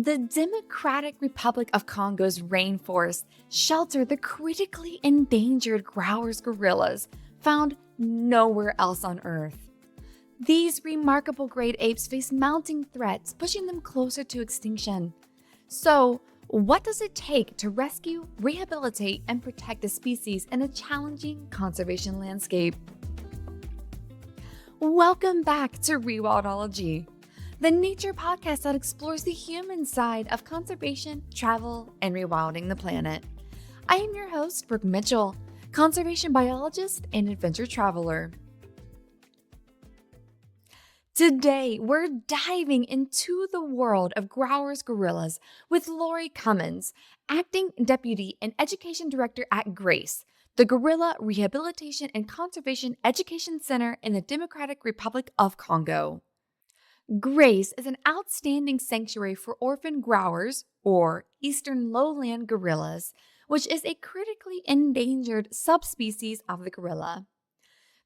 The Democratic Republic of Congo's rainforest shelter the critically endangered Grauer's gorillas found nowhere else on Earth. These remarkable great apes face mounting threats, pushing them closer to extinction. So, what does it take to rescue, rehabilitate, and protect a species in a challenging conservation landscape? Welcome back to Rewildology, the nature podcast that explores the human side of conservation, travel, and rewilding the planet. I am your host, Brooke Mitchell, conservation biologist and adventure traveler. Today, we're diving into the world of Grauer's gorillas with Laurie Cummins, Acting Deputy and Education Director at GRACE, the Gorilla Rehabilitation and Conservation Education Center in the Democratic Republic of Congo. GRACE is an outstanding sanctuary for orphan growers, or Eastern lowland gorillas, which is a critically endangered subspecies of the gorilla.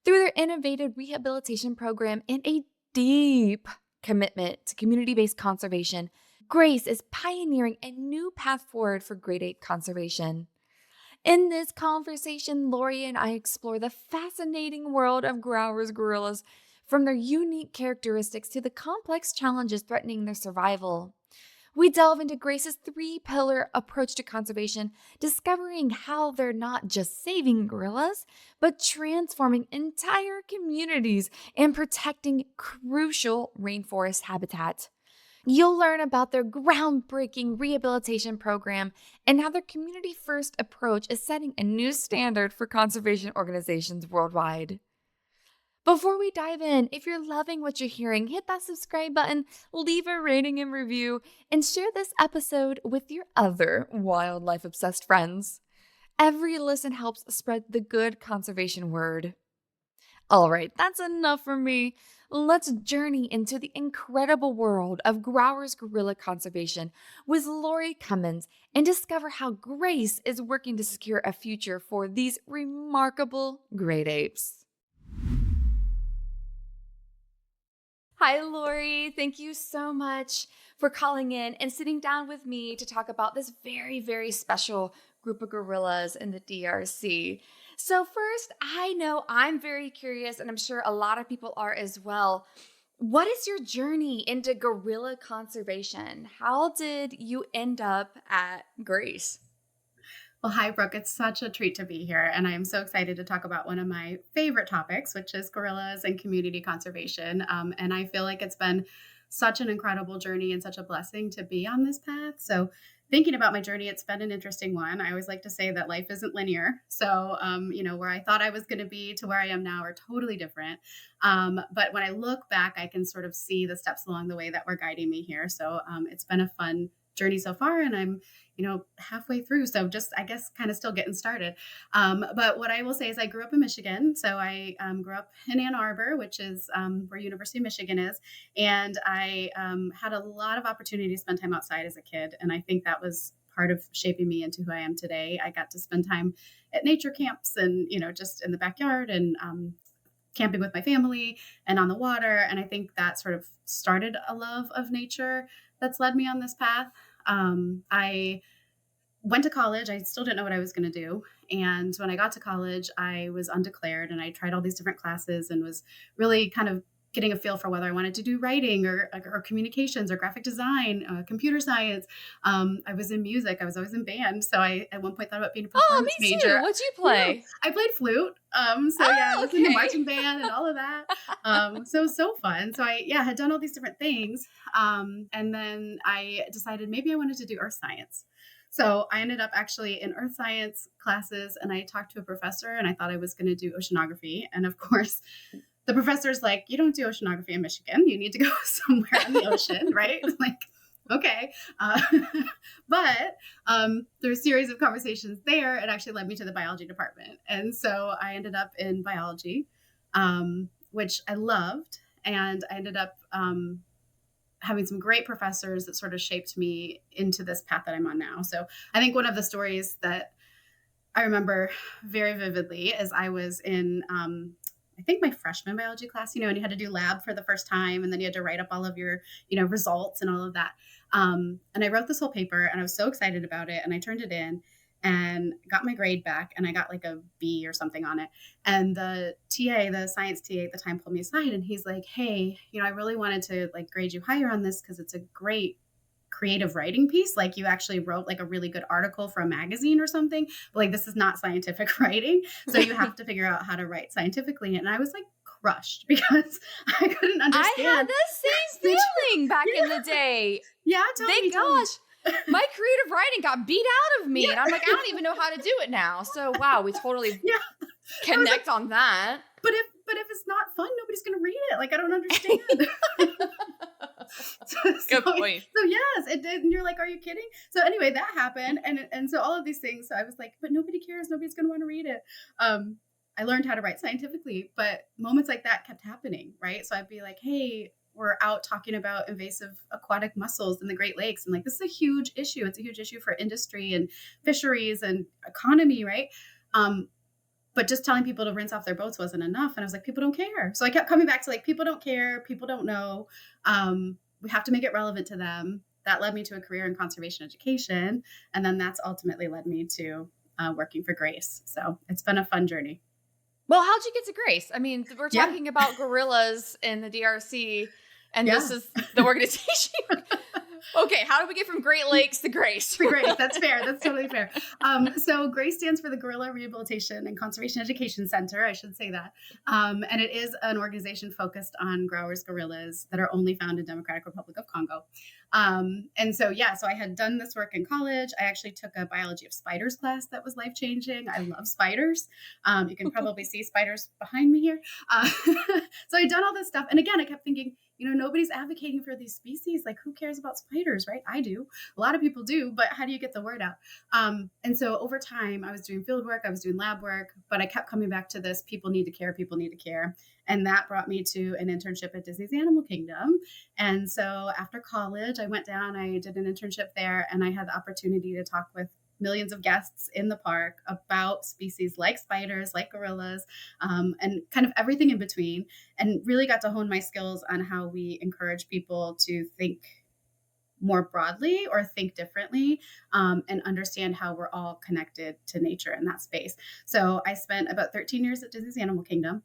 Through their innovative rehabilitation program and a deep commitment to community-based conservation, GRACE is pioneering a new path forward for great ape conservation. In this conversation, Laurie and I explore the fascinating world of Grauer's gorillas, from their unique characteristics to the complex challenges threatening their survival. We delve into GRACE's three-pillar approach to conservation, discovering how they're not just saving gorillas, but transforming entire communities and protecting crucial rainforest habitat. You'll learn about their groundbreaking rehabilitation program and how their community-first approach is setting a new standard for conservation organizations worldwide. Before we dive in, if you're loving what you're hearing, hit that subscribe button, leave a rating and review, and share this episode with your other wildlife-obsessed friends. Every listen helps spread the good conservation word. All right, that's enough for me. Let's journey into the incredible world of Grauer's gorilla conservation with Laurie Cummins and discover how GRACE is working to secure a future for these remarkable great apes. Hi, Laurie. Thank you so much for calling in and sitting down with me to talk about this very, very special group of gorillas in the DRC. So first, I know I'm very curious, and I'm sure a lot of people are as well. What is your journey into gorilla conservation? How did you end up at GRACE? Well, hi, Brooke. It's such a treat to be here. And I am so excited to talk about one of my favorite topics, which is gorillas and community conservation. And I feel like it's been such an incredible journey and such a blessing to be on this path. So thinking about my journey, it's been an interesting one. I always like to say that life isn't linear. So, where I thought I was going to be to where I am now are totally different. But when I look back, I can sort of see the steps along the way that were guiding me here. So it's been a fun journey so far, and I'm halfway through, so just I guess kind of still getting started. But what I will say is I grew up in Michigan. So I grew up in Ann Arbor, which is where University of Michigan is, and I had a lot of opportunity to spend time outside as a kid, and I think that was part of shaping me into who I am today. I got to spend time at nature camps and just in the backyard and camping with my family and on the water. And I think that sort of started a love of nature that's led me on this path. I went to college. I still didn't know what I was going to do. And when I got to college, I was undeclared and I tried all these different classes and was really kind of getting a feel for whether I wanted to do writing or communications or graphic design, computer science. I was in music. I was always in band. So I, at one point, thought about being a performance major. What'd you play? Yeah, I played flute. I was in the marching band and all of that. So it was so fun. So I had done all these different things. And then I decided maybe I wanted to do earth science. So I ended up actually in earth science classes, and I talked to a professor, and I thought I was going to do oceanography. And of course, the professor's like, you don't do oceanography in Michigan. You need to go somewhere on the ocean, right? Like, okay. But through a series of conversations there, it actually led me to the biology department. And so I ended up in biology, which I loved. And I ended up having some great professors that sort of shaped me into this path that I'm on now. So I think one of the stories that I remember very vividly is I was in I think my freshman biology class, and you had to do lab for the first time, and then you had to write up all of your, results and all of that. And I wrote this whole paper, and I was so excited about it, and I turned it in and got my grade back, and I got like a B or something on it. And the TA, the science TA at the time, pulled me aside, and he's like, "Hey, I really wanted to like grade you higher on this because it's a great creative writing piece. Like you actually wrote like a really good article for a magazine or something, but like this is not scientific writing. So you have to figure out how to write scientifically." And I was like crushed because I couldn't I had understand. the same feeling back in the day. Yeah, tell me, Thank tell me. gosh. My creative writing got beat out of me. Yeah. And I'm like, I don't even know how to do it now. So wow, we totally Yeah. connect on that. But if it's not fun, nobody's going to read it. Like I don't understand. Good point. So yes, it did. And you're like, are you kidding? So anyway, that happened. And so all of these things, so I was like, but nobody cares. Nobody's going to want to read it. I learned how to write scientifically, but moments like that kept happening. Right. So I'd be like, hey, we're out talking about invasive aquatic mussels in the Great Lakes. And like, this is a huge issue. It's a huge issue for industry and fisheries and economy. Right. But just telling people to rinse off their boats wasn't enough. And I was like, people don't care. So I kept coming back to like, people don't care. People don't know. We have to make it relevant to them. That led me to a career in conservation education. And then that's ultimately led me to working for Grace. So it's been a fun journey. Well, how'd you get to Grace? I mean, we're talking about gorillas in the DRC, and this is the organization. Okay, how do we get from Great Lakes to Grace? Grace, that's fair. That's totally fair. So Grace stands for the Gorilla Rehabilitation and Conservation Education Center. I should say that. And it is an organization focused on Grauer's gorillas that are only found in Democratic Republic of Congo. And so, so I had done this work in college. I actually took a biology of spiders class that was life-changing. I love spiders. You can probably see spiders behind me here. So I'd done all this stuff. And again, I kept thinking, nobody's advocating for these species. Like, who cares about spiders, right? I do. A lot of people do, but how do you get the word out? And so over time, I was doing field work, I was doing lab work, but I kept coming back to this, people need to care, people need to care. And that brought me to an internship at Disney's Animal Kingdom. And so after college, I went down, I did an internship there, and I had the opportunity to talk with millions of guests in the park about species like spiders, like gorillas, and kind of everything in between, and really got to hone my skills on how we encourage people to think more broadly or think differently, and understand how we're all connected to nature in that space. So I spent about 13 years at Disney's Animal Kingdom.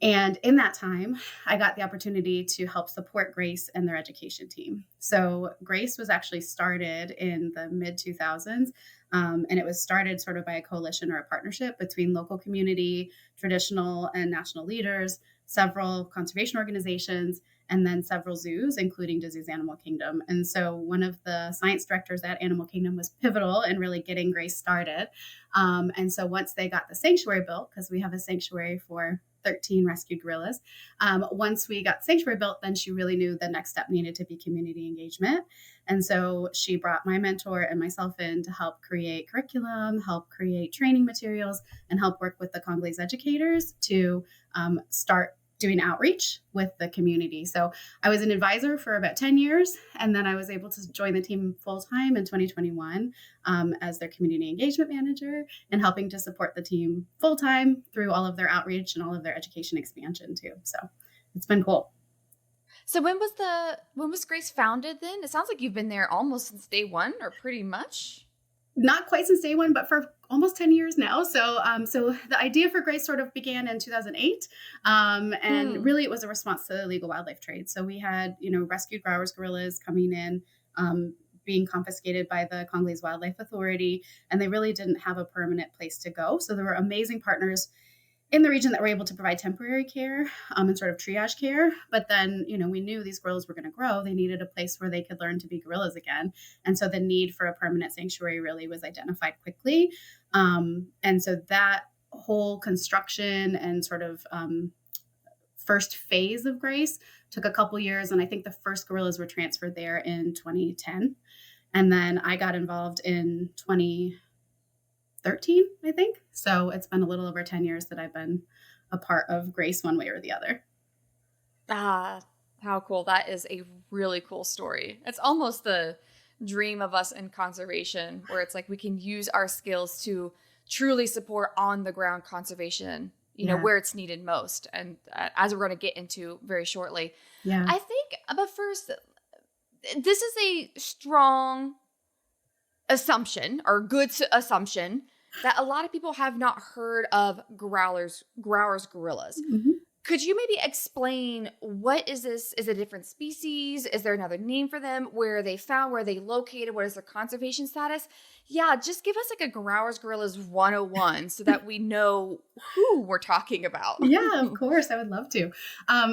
And in that time, I got the opportunity to help support Grace and their education team. So Grace was actually started in the mid 2000s, and it was started sort of by a coalition or a partnership between local community, traditional and national leaders, several conservation organizations, and then several zoos, including Disney's Animal Kingdom. And so one of the science directors at Animal Kingdom was pivotal in really getting Grace started. And so once they got the sanctuary built, because we have a sanctuary for 13 rescued gorillas. Once we got the sanctuary built, then she really knew the next step needed to be community engagement. And so she brought my mentor and myself in to help create curriculum, help create training materials, and help work with the Congolese educators to start doing outreach with the community. So I was an advisor for about 10 years, and then I was able to join the team full-time in 2021 as their community engagement manager, and helping to support the team full-time through all of their outreach and all of their education expansion too. So it's been cool. So when was Grace founded then? It sounds like you've been there almost since day one, or pretty much. Not quite since day one, but for almost 10 years now. So the idea for Grace sort of began in 2008. And really it was a response to the illegal wildlife trade. So we had, rescued Grauer's gorillas coming in, being confiscated by the Congolese Wildlife Authority, and they really didn't have a permanent place to go. So there were amazing partners in the region that were able to provide temporary care and sort of triage care. But then, we knew these gorillas were going to grow. They needed a place where they could learn to be gorillas again. And so the need for a permanent sanctuary really was identified quickly. And so that whole construction and sort of first phase of Grace took a couple years. And I think the first gorillas were transferred there in 2010. And then I got involved in 2013, I think. So it's been a little over 10 years that I've been a part of Grace one way or the other. Ah, how cool. That is a really cool story. It's almost the dream of us in conservation, where it's like we can use our skills to truly support on the ground conservation Yeah. where it's needed most. And as we're going to get into very shortly, Yeah. I think, but first, this is a strong assumption or assumption that a lot of people have not heard of Grauer's gorillas. Mhm. Could you maybe explain what is this? Is it a different species? Is there another name for them? Where are they found? Where are they located? What is their conservation status? Yeah, just give us like a Grauer's Gorillas 101 so that we know who we're talking about. Yeah, of course. I would love to.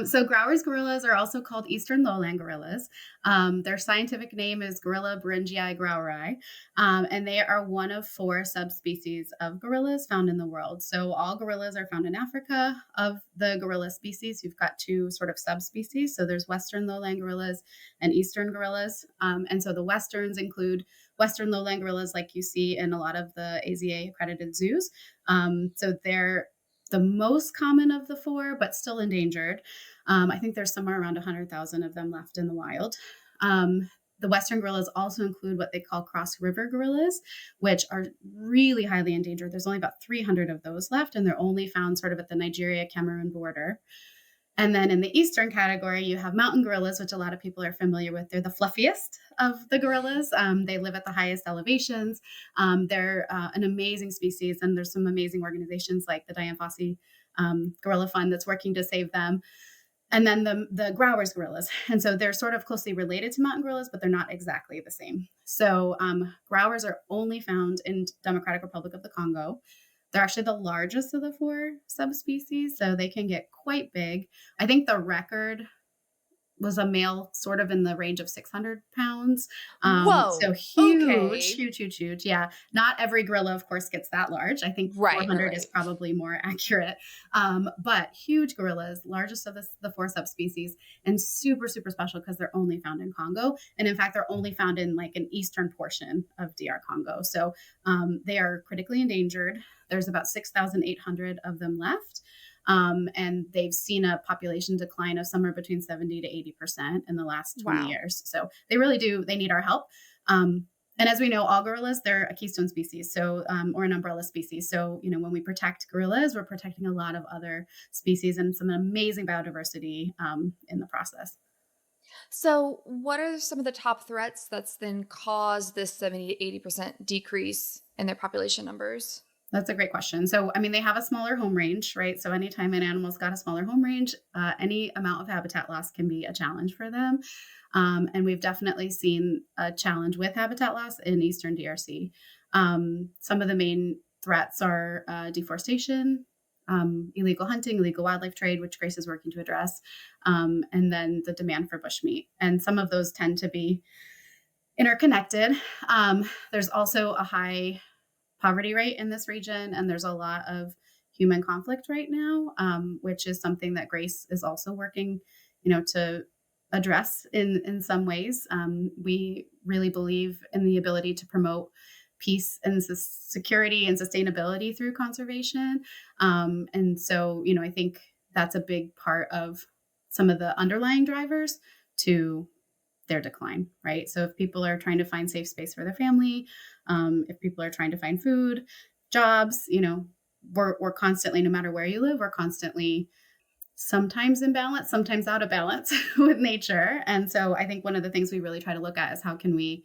So Grauer's gorillas are also called Eastern lowland gorillas. Their scientific name is Gorilla beringii graueri, and they are one of 4 subspecies of gorillas found in the world. So all gorillas are found in Africa. Of the gorilla species, you've got 2 sort of subspecies. So there's Western lowland gorillas and Eastern gorillas. And so the Westerns include Western lowland gorillas like you see in a lot of the AZA accredited zoos. So they're the most common of the 4, but still endangered. I think there's somewhere around 100,000 of them left in the wild. The Western gorillas also include what they call cross river gorillas, which are really highly endangered. There's only about 300 of those left, and they're only found sort of at the Nigeria-Cameroon border. And then in the Eastern category, you have mountain gorillas, which a lot of people are familiar with. They're the fluffiest of the gorillas. They live at the highest elevations. They're an amazing species, and there's some amazing organizations like the Dian Fossey Gorilla Fund that's working to save them. And then the Grauer's gorillas. And so they're sort of closely related to mountain gorillas, but they're not exactly the same. So Grauers are only found in Democratic Republic of the Congo. They're actually the largest of the 4 subspecies, so they can get quite big. I think the record was a male sort of in the range of 600 pounds. So Whoa. huge, Okay. huge, huge, huge. Yeah. Not every gorilla, of course, gets that large. I think Right, 400 is right. probably more accurate. But huge gorillas, largest of the 4 subspecies, and super, super special because they're only found in Congo. And in fact, they're only found in like an eastern portion of DR Congo. So they are critically endangered. There's about 6,800 of them left. And they've seen a population decline of somewhere between 70 to 80% in the last 20 Wow. years. So they really do, they need our help. And as we know, all gorillas, they're a keystone species, so or an umbrella species. So, when we protect gorillas, we're protecting a lot of other species and some amazing biodiversity in the process. So, what are some of the top threats that's then caused this 70 to 80% decrease in their population numbers? That's a great question. So, I mean, they have a smaller home range, right? So, anytime an animal's got a smaller home range, any amount of habitat loss can be a challenge for them. And we've definitely seen a challenge with habitat loss in Eastern DRC. Some of the main threats are deforestation, illegal hunting, illegal wildlife trade, which Grace is working to address, and then the demand for bushmeat. And some of those tend to be interconnected. There's also a high poverty rate in this region, and there's a lot of human conflict right now, which is something that Grace is also working, to address in some ways. We really believe in the ability to promote peace and security and sustainability through conservation. And so, I think that's a big part of some of the underlying drivers to their decline, right? So if people are trying to find safe space for their family, if people are trying to find food, jobs, we're constantly, no matter where you live, we're constantly sometimes in balance, sometimes out of balance with nature. And so I think one of the things we really try to look at is how can we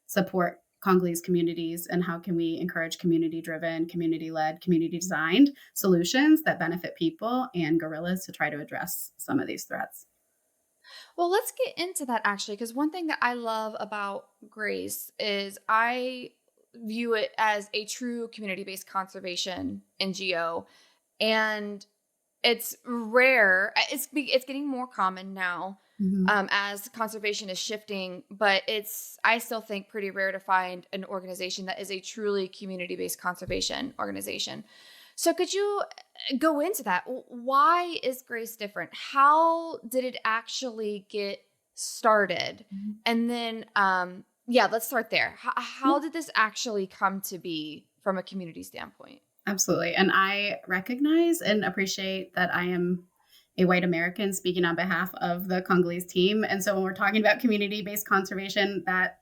support Congolese communities and how can we encourage community-driven, community-led, community-designed solutions that benefit people and gorillas to try to address some of these threats. Well, let's get into that actually, because one thing that I love about Grace is I view it as a true community based conservation NGO. And it's rare. It's getting more common now Mhm. as conservation is shifting, but I still think pretty rare to find an organization that is a truly community based conservation organization. So could you go into that? Why is Grace different? How did it actually get started? Mhm. And then, yeah, let's start there. Yeah. How did this actually come to be from a community standpoint? Absolutely. And I recognize and appreciate that I am a white American speaking on behalf of the Congolese team. And so when we're talking about community based conservation, that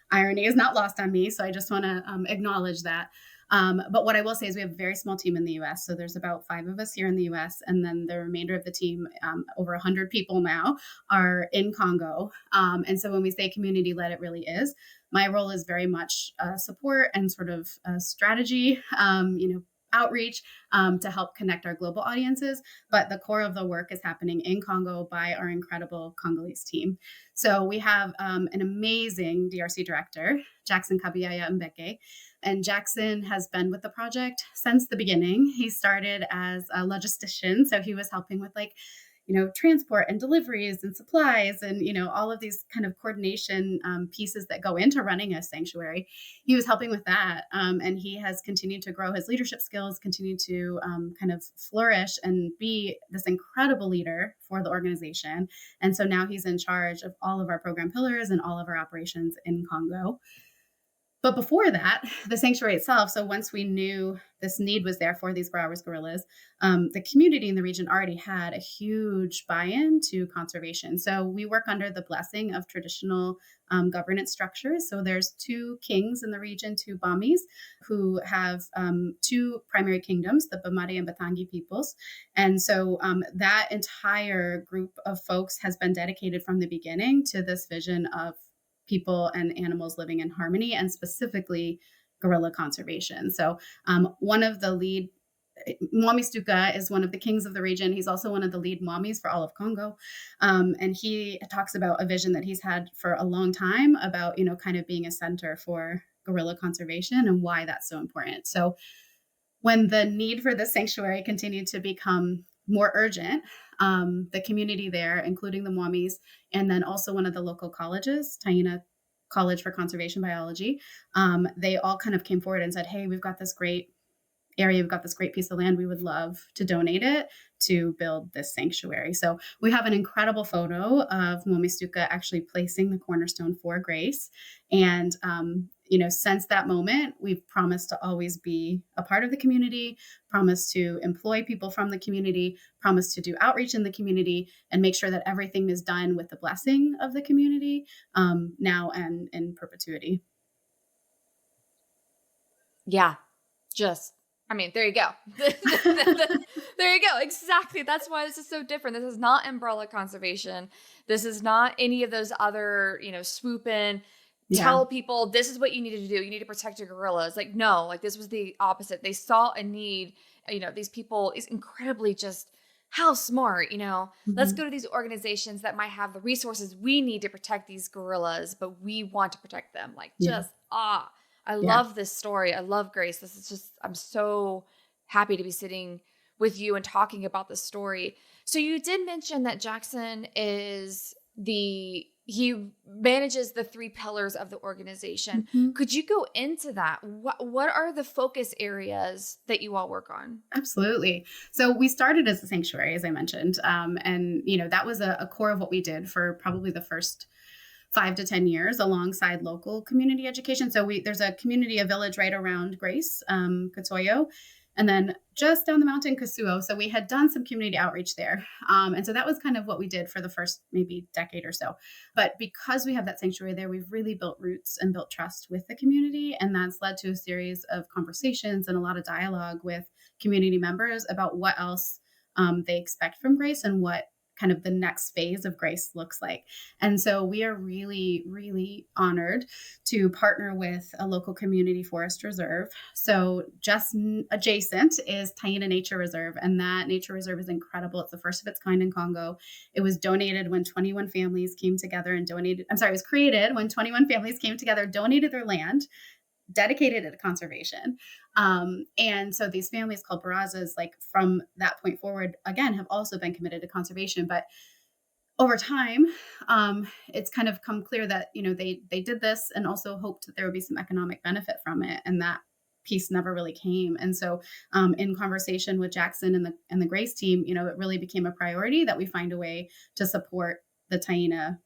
irony is not lost on me. So I just want to acknowledge that. But what I will say is we have a very small team in the US. So there's about 5 of us here in the US. And then the remainder of the team, over 100 people now, are in Congo. And so when we say community led, it really is. My role is very much support and sort of strategy, outreach to help connect our global audiences. But the core of the work is happening in Congo by our incredible Congolese team. So we have an amazing DRC director, Jackson Kabiyaya Mbeke. And Jackson has been with the project since the beginning. He started as a logistician. So he was helping with transport and deliveries and supplies and, all of these kind of coordination pieces that go into running a sanctuary. He was helping with that. And he has continued to grow his leadership skills, continue to kind of flourish and be this incredible leader for the organization. And so now he's in charge of all of our program pillars and all of our operations in Congo. But before that, the sanctuary itself, so once we knew this need was there for these Grauer's gorillas, the community in the region already had a huge buy-in to conservation. So we work under the blessing of traditional governance structures. So there's 2 kings in the region, 2 Bamis, who have 2 primary kingdoms, the Bamari and Batangi peoples. And so that entire group of folks has been dedicated from the beginning to this vision of people and animals living in harmony, and specifically gorilla conservation. So one of the lead, Mwami Stuka is one of the kings of the region. He's also one of the lead Mwamis for all of Congo. And he talks about a vision that he's had for a long time about, kind of being a center for gorilla conservation and why that's so important. So when the need for the sanctuary continued to become more urgent, the community there, including the Mwamis, and then also one of the local colleges, Taina College for Conservation Biology, they all kind of came forward and said, hey, we've got this great area, we've got this great piece of land, we would love to donate it to build this sanctuary. So we have an incredible photo of Momistuka actually placing the cornerstone for Grace. And, since that moment, we've promised to always be a part of the community, promised to employ people from the community, promised to do outreach in the community, and make sure that everything is done with the blessing of the community now and in perpetuity. Yeah, there you go. There you go. Exactly. That's why this is so different. This is not umbrella conservation. This is not any of those other, swoop in, tell people this is what you need to do. You need to protect your gorillas. No, this was the opposite. They saw a need. These people is incredibly just how smart, let's go to these organizations that might have the resources we need to protect these gorillas, but we want to protect them. I love this story. I love Grace. This is just, I'm so happy to be sitting with you and talking about this story. So you did mention that Jackson he manages the 3 pillars of the organization. Mm-hmm. Could you go into that? What are the focus areas that you all work on? Absolutely. So we started as a sanctuary, as I mentioned. And, that was a core of what we did for probably the first 5 to 10 years alongside local community education. So there's a village right around Grace, Katoyo, and then just down the mountain, Kasuo. So we had done some community outreach there. And so that was kind of what we did for the first maybe decade or so. But because we have that sanctuary there, we've really built roots and built trust with the community. And that's led to a series of conversations and a lot of dialogue with community members about what else they expect from Grace and what kind of the next phase of Grace looks like. And so we are really, really honored to partner with a local community forest reserve. So just adjacent is Taina Nature Reserve. And that nature reserve is incredible. It's the first of its kind in Congo. It was donated when 21 families came together and it was created when 21 families came together, donated their land, dedicated it to conservation. And so these families called Barazas, from that point forward, again, have also been committed to conservation. But over time, it's kind of come clear that, they did this and also hoped that there would be some economic benefit from it. And that piece never really came. And so in conversation with Jackson and the Grace team, it really became a priority that we find a way to support the Taina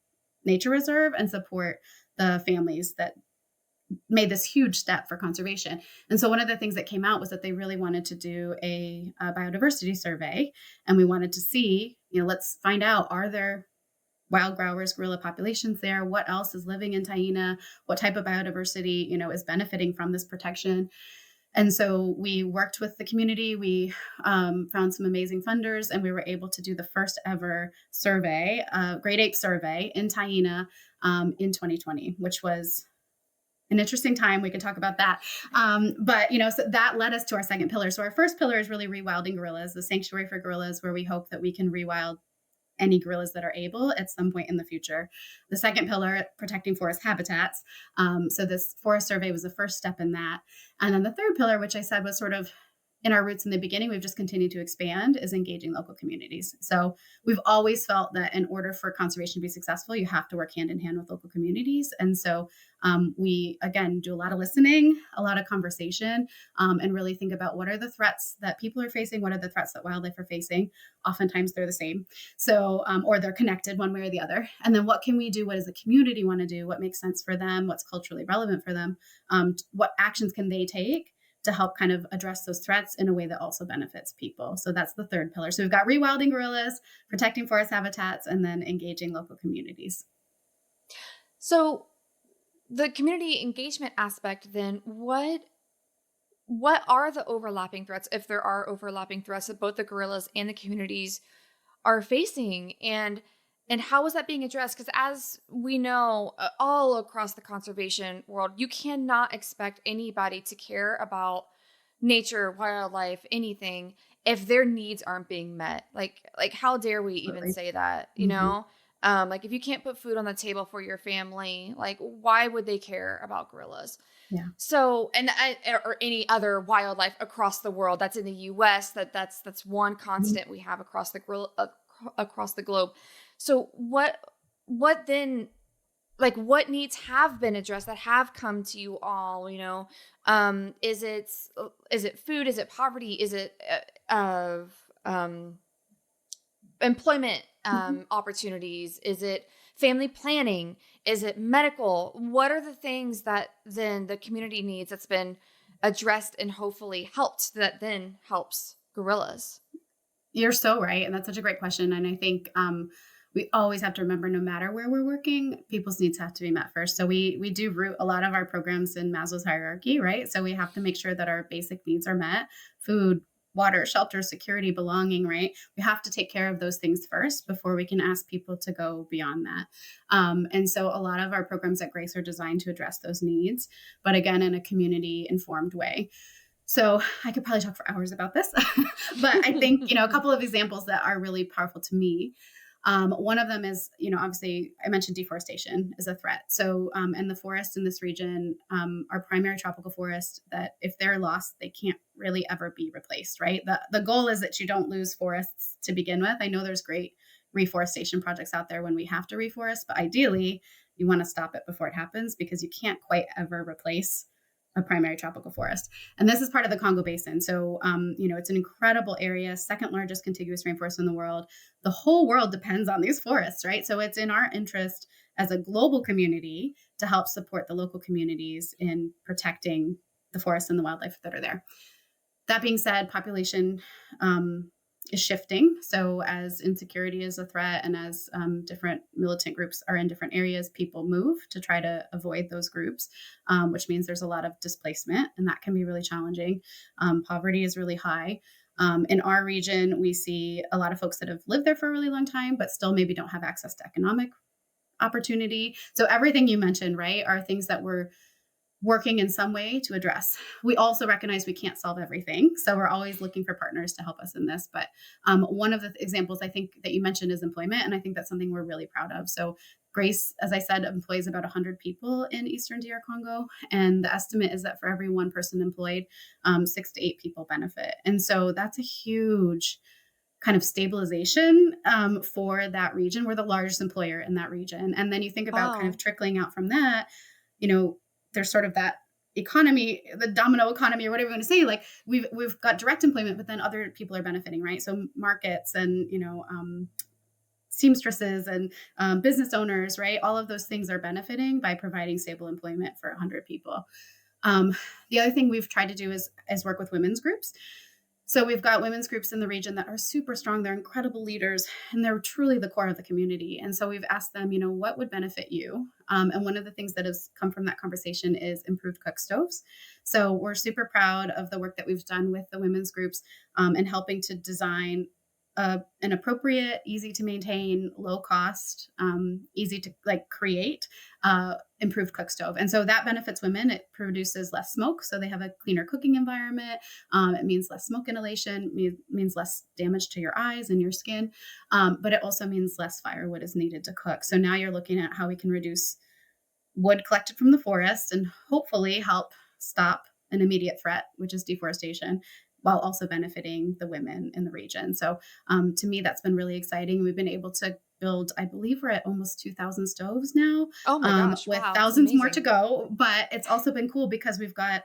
Nature Reserve and support the families that made this huge step for conservation. And so one of the things that came out was that they really wanted to do a biodiversity survey. And we wanted to see, let's find out, are there wild growers, gorilla populations there? What else is living in Taina? What type of biodiversity, is benefiting from this protection? And so we worked with the community. We found some amazing funders, and we were able to do the first ever survey, Great Ape survey in Taina in 2020, which was an interesting time. We could talk about that. But, so that led us to our second pillar. So our first pillar is really rewilding gorillas, the sanctuary for gorillas, where we hope that we can rewild any gorillas that are able at some point in the future. The second pillar, protecting forest habitats. So this forest survey was the first step in that. And then the third pillar, which I said was sort of in our roots in the beginning, we've just continued to expand, is engaging local communities. So we've always felt that in order for conservation to be successful, you have to work hand in hand with local communities. And so we, again, do a lot of listening, a lot of conversation, and really think about what are the threats that people are facing, what are the threats that wildlife are facing. Oftentimes they're the same. So, or they're connected one way or the other. And then what can we do? What does the community want to do? What makes sense for them? What's culturally relevant for them? What actions can they take to help kind of address those threats in a way that also benefits people? So that's the third pillar. So we've got rewilding gorillas, protecting forest habitats, and then engaging local communities. So the community engagement aspect, then what are the overlapping threats, if there are overlapping threats that both the gorillas and the communities are facing, and how is that being addressed? Because as we know, all across the conservation world, you cannot expect anybody to care about nature, wildlife, anything if their needs aren't being met. Like how dare we even Absolutely. say that, Mm-hmm. like if you can't put food on the table for your family, like why would they care about gorillas? Yeah. So, or any other wildlife across the world that's in the US, that's one Mhm. constant we have across the across the globe. So what then, like what needs have been addressed that have come to you all, is it food, is it poverty, is it of employment Mhm. opportunities, is it family planning, is it medical? What are the things that then the community needs that's been addressed and hopefully helped, that then helps gorillas? You're so right. And that's such a great question. And I think we always have to remember, no matter where we're working, people's needs have to be met first. So we do root a lot of our programs in Maslow's hierarchy, right? So we have to make sure that our basic needs are met: food, water, shelter, security, belonging, right? We have to take care of those things first before we can ask people to go beyond that. And so a lot of our programs at Grace are designed to address those needs, but again, in a community informed way. So I could probably talk for hours about this, but I think, a couple of examples that are really powerful to me. One of them is, obviously I mentioned deforestation is a threat. So, and the forests in this region are primary tropical forests that if they're lost, they can't really ever be replaced, right? The goal is that you don't lose forests to begin with. I know there's great reforestation projects out there when we have to reforest, but ideally you want to stop it before it happens, because you can't quite ever replace a primary tropical forest. And this is part of the Congo Basin. So, it's an incredible area, second largest contiguous rainforest in the world. The whole world depends on these forests, right? So it's in our interest as a global community to help support the local communities in protecting the forests and the wildlife that are there. That being said, population is shifting. So as insecurity is a threat, and as different militant groups are in different areas, people move to try to avoid those groups, which means there's a lot of displacement, and that can be really challenging. Poverty is really high. In our region, we see a lot of folks that have lived there for a really long time, but still maybe don't have access to economic opportunity. So everything you mentioned, right, are things that we're working in some way to address. We also recognize we can't solve everything. So we're always looking for partners to help us in this. But one of the examples I think that you mentioned is employment. And I think that's something we're really proud of. So Grace, as I said, employs about 100 people in Eastern DR Congo. And the estimate is that for every one person employed, 6 to 8 people benefit. And so that's a huge kind of stabilization for that region. We're the largest employer in that region. And then you think about kind of Wow. trickling out from that, you know, there's sort of that economy, the domino economy, or whatever you want to say. Like we've got direct employment, but then other people are benefiting, right? So markets and seamstresses and business owners, right? All of those things are benefiting by providing stable employment for 100 people. The other thing we've tried to do is work with women's groups. So we've got women's groups in the region that are super strong. They're incredible leaders, and they're truly the core of the community. And so we've asked them, what would benefit you? And one of the things that has come from that conversation is improved cook stoves. So we're super proud of the work that we've done with the women's groups in helping to design an appropriate, easy to maintain, low cost, easy to create improved cook stove. And so that benefits women. It produces less smoke, so they have a cleaner cooking environment. It means less smoke inhalation, means less damage to your eyes and your skin, but it also means less firewood is needed to cook. So now you're looking at how we can reduce wood collected from the forest and hopefully help stop an immediate threat, which is deforestation, while also benefiting the women in the region. So to me, that's been really exciting. We've been able to build, I believe we're at almost 2,000 stoves now, Oh my gosh, with wow, that's thousands more to amazing. go. But it's also been cool because we've got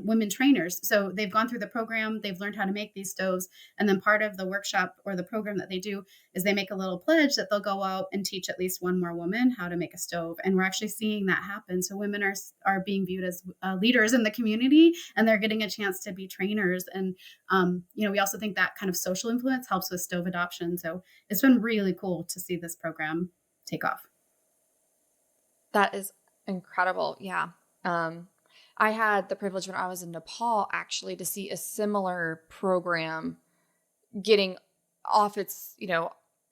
women trainers. So they've gone through the program, they've learned how to make these stoves. And then part of the workshop or the program that they do is they make a little pledge that they'll go out and teach at least one more woman how to make a stove. And we're actually seeing that happen. So women are being viewed as leaders in the community, and they're getting a chance to be trainers. And we also think that kind of social influence helps with stove adoption. So it's been really cool to see this program take off. That is incredible. Yeah. Um, I had the privilege when I was in Nepal actually to see a similar program getting off its,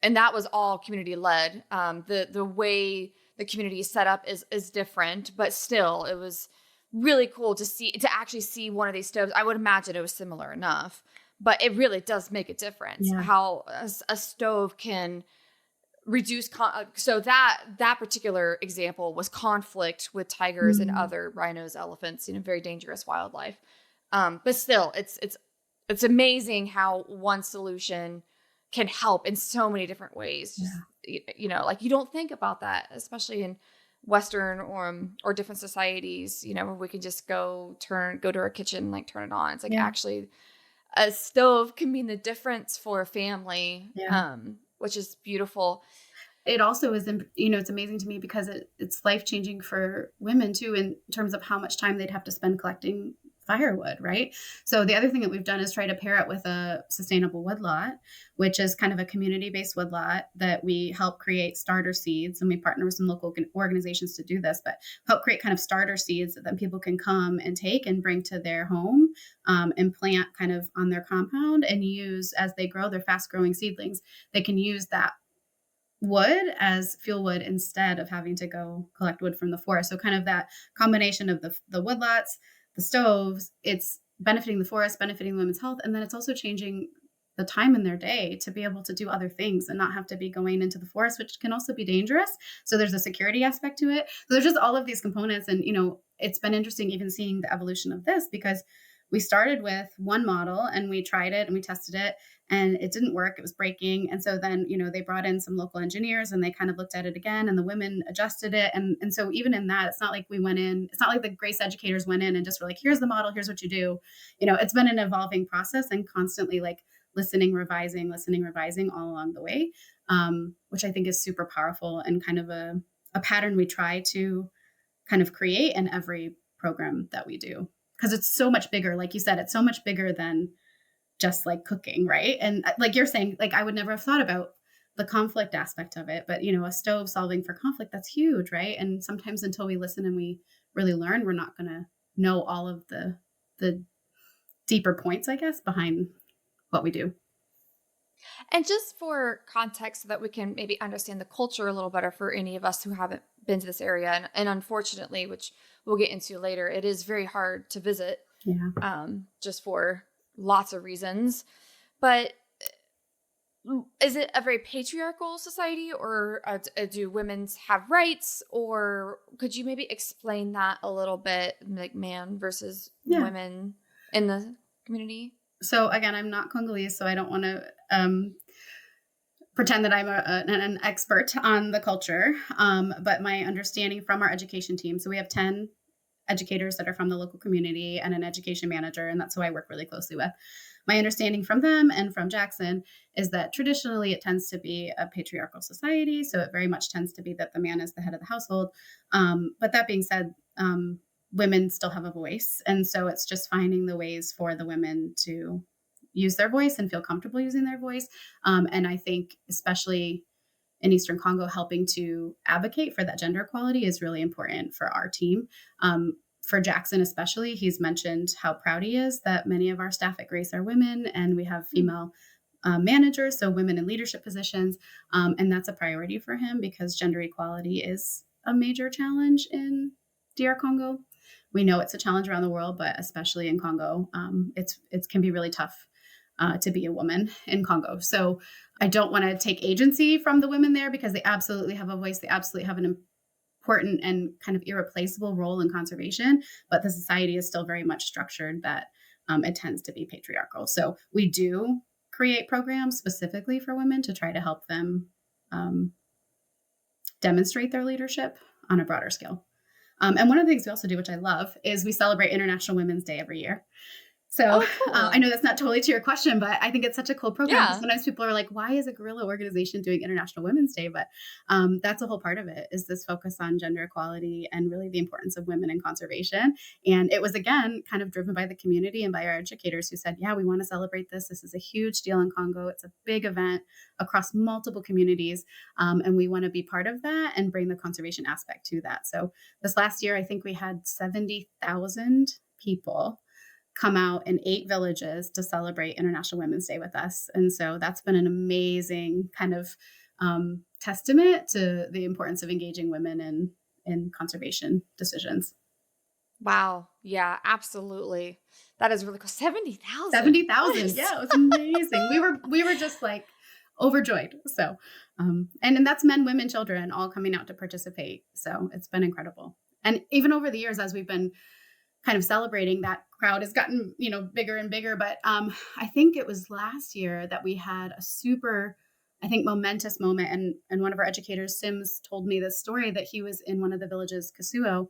and that was all community led. The way the community is set up is different, but still it was really cool to actually see one of these stoves. I would imagine it was similar enough, but it really does make a difference Yeah. how a stove can reduce so that particular example was conflict with tigers and Mm. other rhinos, elephants, very dangerous wildlife. But still, it's amazing how one solution can help in so many different ways. Just Yeah. like you don't think about that, especially in Western or different societies. Where we can just go to our kitchen, like turn it on. It's like Yeah. actually a stove can mean the difference for a family, Yeah. which is beautiful. It also is, it's amazing to me because it's life changing for women too, in terms of how much time they'd have to spend collecting firewood, right? So the other thing that we've done is try to pair it with a sustainable woodlot, which is kind of a community-based woodlot that we help create starter seeds, and we partner with some local organizations to do this, but help create kind of starter seeds that then people can come and take and bring to their home, and plant kind of on their compound and use as they grow. Their fast-growing seedlings. They can use that wood as fuel wood instead of having to go collect wood from the forest. So kind of that combination of the woodlots, the stoves, it's benefiting the forest, benefiting women's health, and then it's also changing the time in their day to be able to do other things and not have to be going into the forest, which can also be dangerous. So there's a security aspect to it. So there's just all of these components. And, it's been interesting even seeing the evolution of this, because we started with one model and we tried it and we tested it and it didn't work. It was breaking. And so then, they brought in some local engineers and they kind of looked at it again, and the women adjusted it. And so even in that, it's not like it's not like the Grace educators went in and just were like, here's the model, here's what you do. It's been an evolving process and constantly listening, revising all along the way, which I think is super powerful and kind of a pattern we try to kind of create in every program that we do. Because it's so much bigger. Like you said, it's so much bigger than just cooking, right? And like you're saying, I would never have thought about the conflict aspect of it, but a stove solving for conflict, that's huge, right? And sometimes until we listen and we really learn, we're not going to know all of the deeper points, I guess, behind what we do. And just for context, so that we can maybe understand the culture a little better for any of us who haven't been to this area, and unfortunately, which we'll get into later, it is very hard to visit, Yeah. just for lots of reasons. But is it a very patriarchal society, or do women have rights? Or could you maybe explain that a little bit, like man versus Yeah. women in the community? So again, I'm not Congolese, so I don't want to pretend that I'm an expert on the culture. But my understanding from our education team, so we have 10 educators that are from the local community and an education manager, and that's who I work really closely with. My understanding from them and from Jackson is that traditionally it tends to be a patriarchal society. So it very much tends to be that the man is the head of the household. But that being said, women still have a voice. And so it's just finding the ways for the women to use their voice and feel comfortable using their voice. And I think, especially in Eastern Congo, helping to advocate for that gender equality is really important for our team. For Jackson, especially, he's mentioned how proud he is that many of our staff at Grace are women, and we have female managers, so women in leadership positions. And that's a priority for him because gender equality is a major challenge in DR Congo. We know it's a challenge around the world, but especially in Congo, it can be really tough to be a woman in Congo. So I don't want to take agency from the women there because they absolutely have a voice. They absolutely have an important and kind of irreplaceable role in conservation, but the society is still very much structured that it tends to be patriarchal. So we do create programs specifically for women to try to help them demonstrate their leadership on a broader scale. And one of the things we also do, which I love, is we celebrate International Women's Day every year. So Oh, cool. I know that's not totally to your question, but I think it's such a cool program. Yeah. Sometimes people are like, why is a guerrilla organization doing International Women's Day? But that's a whole part of it, is this focus on gender equality and really the importance of women in conservation. And it was, again, kind of driven by the community and by our educators who said, yeah, we want to celebrate this. This is a huge deal in Congo. It's a big event across multiple communities. And we want to be part of that and bring the conservation aspect to that. So this last year, I think we had 70,000 people come out in 8 villages to celebrate International Women's Day with us. And so that's been an amazing kind of testament to the importance of engaging women in conservation decisions. Wow. Yeah, absolutely. That is really cool. 70,000. 70,000. Yeah, it was amazing. We were just like overjoyed. So, and that's men, women, children all coming out to participate. So it's been incredible. And even over the years, as we've been kind of celebrating, that crowd has gotten, bigger and bigger. But I think it was last year that we had a super, I think, momentous moment. And one of our educators, Sims, told me this story that he was in one of the villages, Kasuo,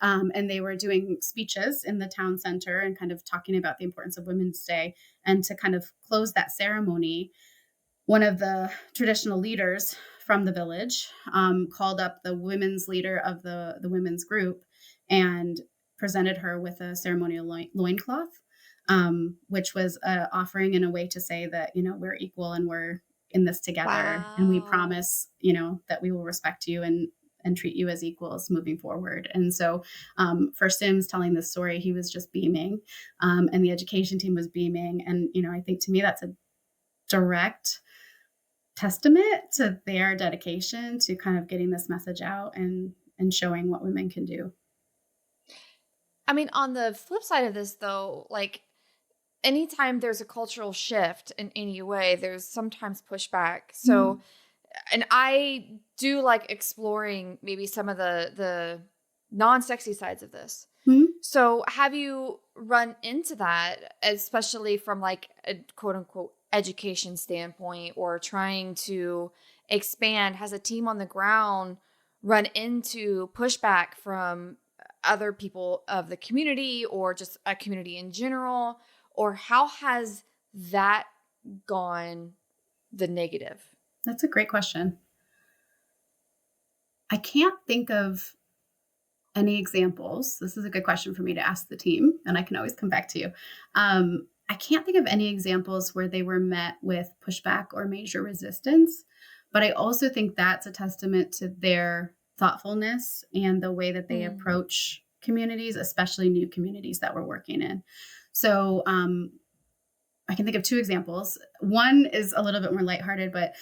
and they were doing speeches in the town center and kind of talking about the importance of Women's Day. And to kind of close that ceremony, one of the traditional leaders from the village called up the women's leader of the women's group and presented her with a ceremonial loincloth, which was an offering and a way to say that, we're equal and we're in this together. And we Wow. promise, that we will respect you and treat you as equals moving forward. And so for Sims telling this story, he was just beaming, and the education team was beaming. And, I think to me, that's a direct testament to their dedication to kind of getting this message out and showing what women can do. I mean, on the flip side of this, though, like anytime there's a cultural shift in any way, there's sometimes pushback. So, and I do like exploring maybe some of the non-sexy sides of this. Mm-hmm. So, have you run into that, especially from like a quote unquote education standpoint, or trying to expand? Has a team on the ground run into pushback from other people of the community or just a community in general? Or how has that gone the negative? That's a great question. I can't think of any examples. This is a good question for me to ask the team, and I can always come back to you. I can't think of any examples where they were met with pushback or major resistance, but I also think that's a testament to their thoughtfulness and the way that they approach communities, especially new communities that we're working in. So I can think of 2 examples. One is a little bit more lighthearted, but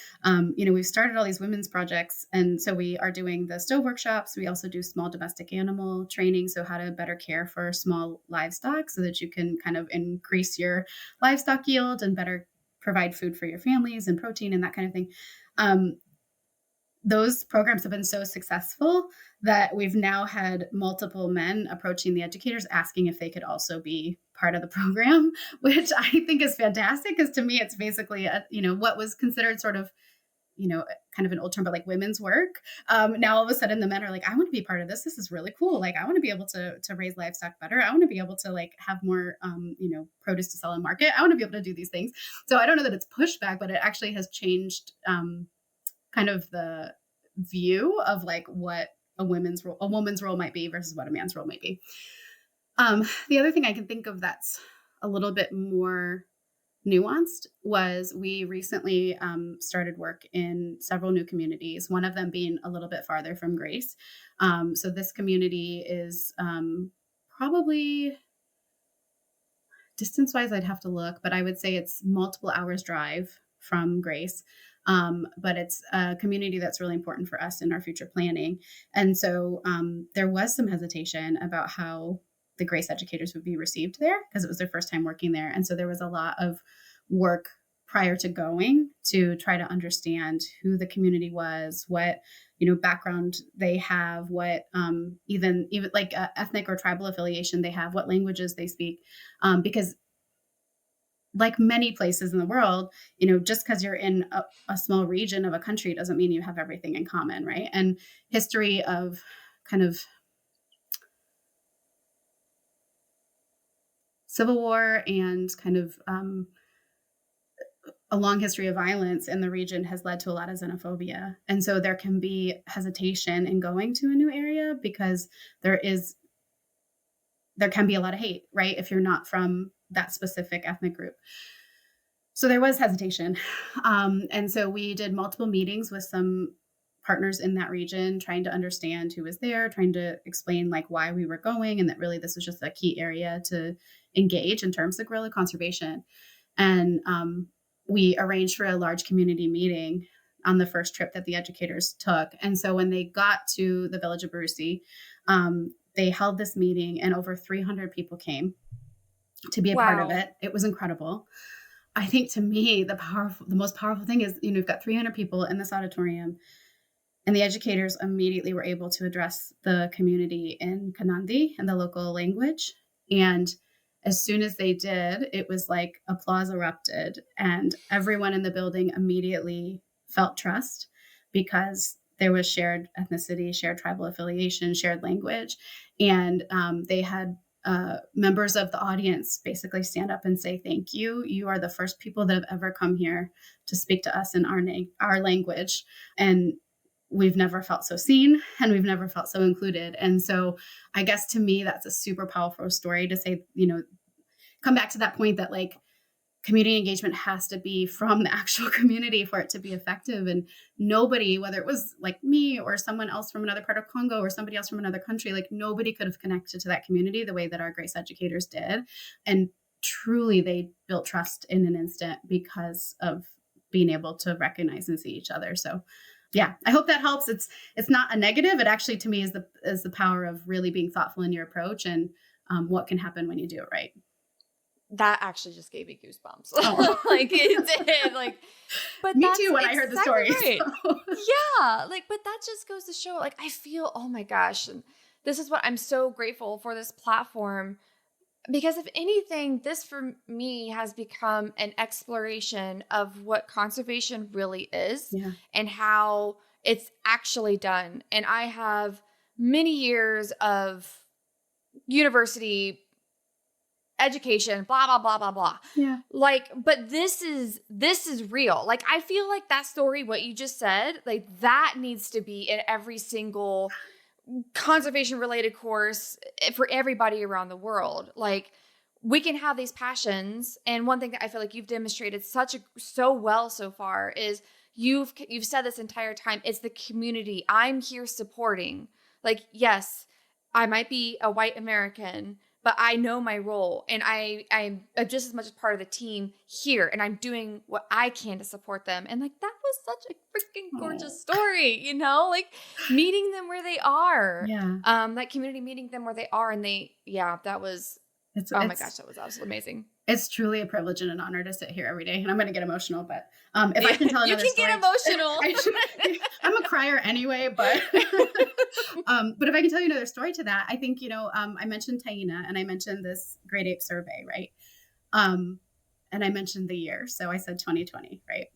we've started all these women's projects, and so we are doing the stove workshops. We also do small domestic animal training, so how to better care for small livestock so that you can kind of increase your livestock yield and better provide food for your families and protein and that kind of thing. Those programs have been so successful that we've now had multiple men approaching the educators asking if they could also be part of the program, which I think is fantastic, because to me, it's basically, what was considered sort of, kind of an old term, but like women's work. Now, all of a sudden, the men are like, I want to be part of this. This is really cool. Like, I want to be able to raise livestock better. I want to be able to like have more, produce to sell in market. I want to be able to do these things. So I don't know that it's pushback, but it actually has changed kind of the view of like what a woman's role might be versus what a man's role might be. The other thing I can think of that's a little bit more nuanced was we recently started work in several new communities, one of them being a little bit farther from Grace. So this community is probably distance wise, I'd have to look, but I would say it's multiple hours drive from Grace. But it's a community that's really important for us in our future planning. And so there was some hesitation about how the Grace educators would be received there because it was their first time working there. And so there was a lot of work prior to going to try to understand who the community was, what background they have, what even like ethnic or tribal affiliation they have, what languages they speak, because like many places in the world, just because you're in a small region of a country doesn't mean you have everything in common, right? And history of kind of civil war and kind of a long history of violence in the region has led to a lot of xenophobia. And so there can be hesitation in going to a new area because there can be a lot of hate, right? If you're not from that specific ethnic group. So there was hesitation. And so we did multiple meetings with some partners in that region, trying to understand who was there, trying to explain like why we were going, and that really this was just a key area to engage in terms of gorilla conservation. And we arranged for a large community meeting on the first trip that the educators took. And so when they got to the village of Barusi, they held this meeting and over 300 people came to be a part of it. It was incredible. I think to me, the most powerful thing is, you've got 300 people in this auditorium, and the educators immediately were able to address the community in Kanandi and the local language. And as soon as they did, it was like applause erupted, and everyone in the building immediately felt trust because there was shared ethnicity, shared tribal affiliation, shared language. And they had members of the audience basically stand up and say, thank you. You are the first people that have ever come here to speak to us in our language. And we've never felt so seen, and we've never felt so included. And so I guess to me, that's a super powerful story to say, come back to that point that like community engagement has to be from the actual community for it to be effective. And nobody, whether it was like me or someone else from another part of Congo or somebody else from another country, like nobody could have connected to that community the way that our Grace educators did. And truly they built trust in an instant because of being able to recognize and see each other. So yeah, I hope that helps. It's not a negative. It actually, to me, is the power of really being thoughtful in your approach and what can happen when you do it right. That actually just gave me goosebumps. Oh. Like it did. Like, but me too when I heard the story. Right. So. Yeah. Like, but that just goes to show, like, I feel, oh my gosh. And this is what I'm so grateful for this platform, because if anything, this for me has become an exploration of what conservation really is and how it's actually done. And I have many years of university education, blah, blah, blah, blah, blah. Yeah. Like, but this is real. Like, I feel like that story, what you just said, like that needs to be in every single conservation related course for everybody around the world. Like, we can have these passions. And one thing that I feel like you've demonstrated so well so far is you've said this entire time, it's the community I'm here supporting. Like, yes, I might be a white American, but I know my role, and I'm just as much as part of the team here, and I'm doing what I can to support them. And like, that was such a freaking gorgeous story, like meeting them where they are. Yeah. That community meeting them where they are. And that was, my gosh, that was absolutely amazing. It's truly a privilege and an honor to sit here every day. And I'm going to get emotional, but if I can tell another story. You can get emotional. I'm a crier anyway, but but if I can tell you another story to that, I think, I mentioned Taina and I mentioned this Great Ape survey, right? And I mentioned the year. So I said 2020, right?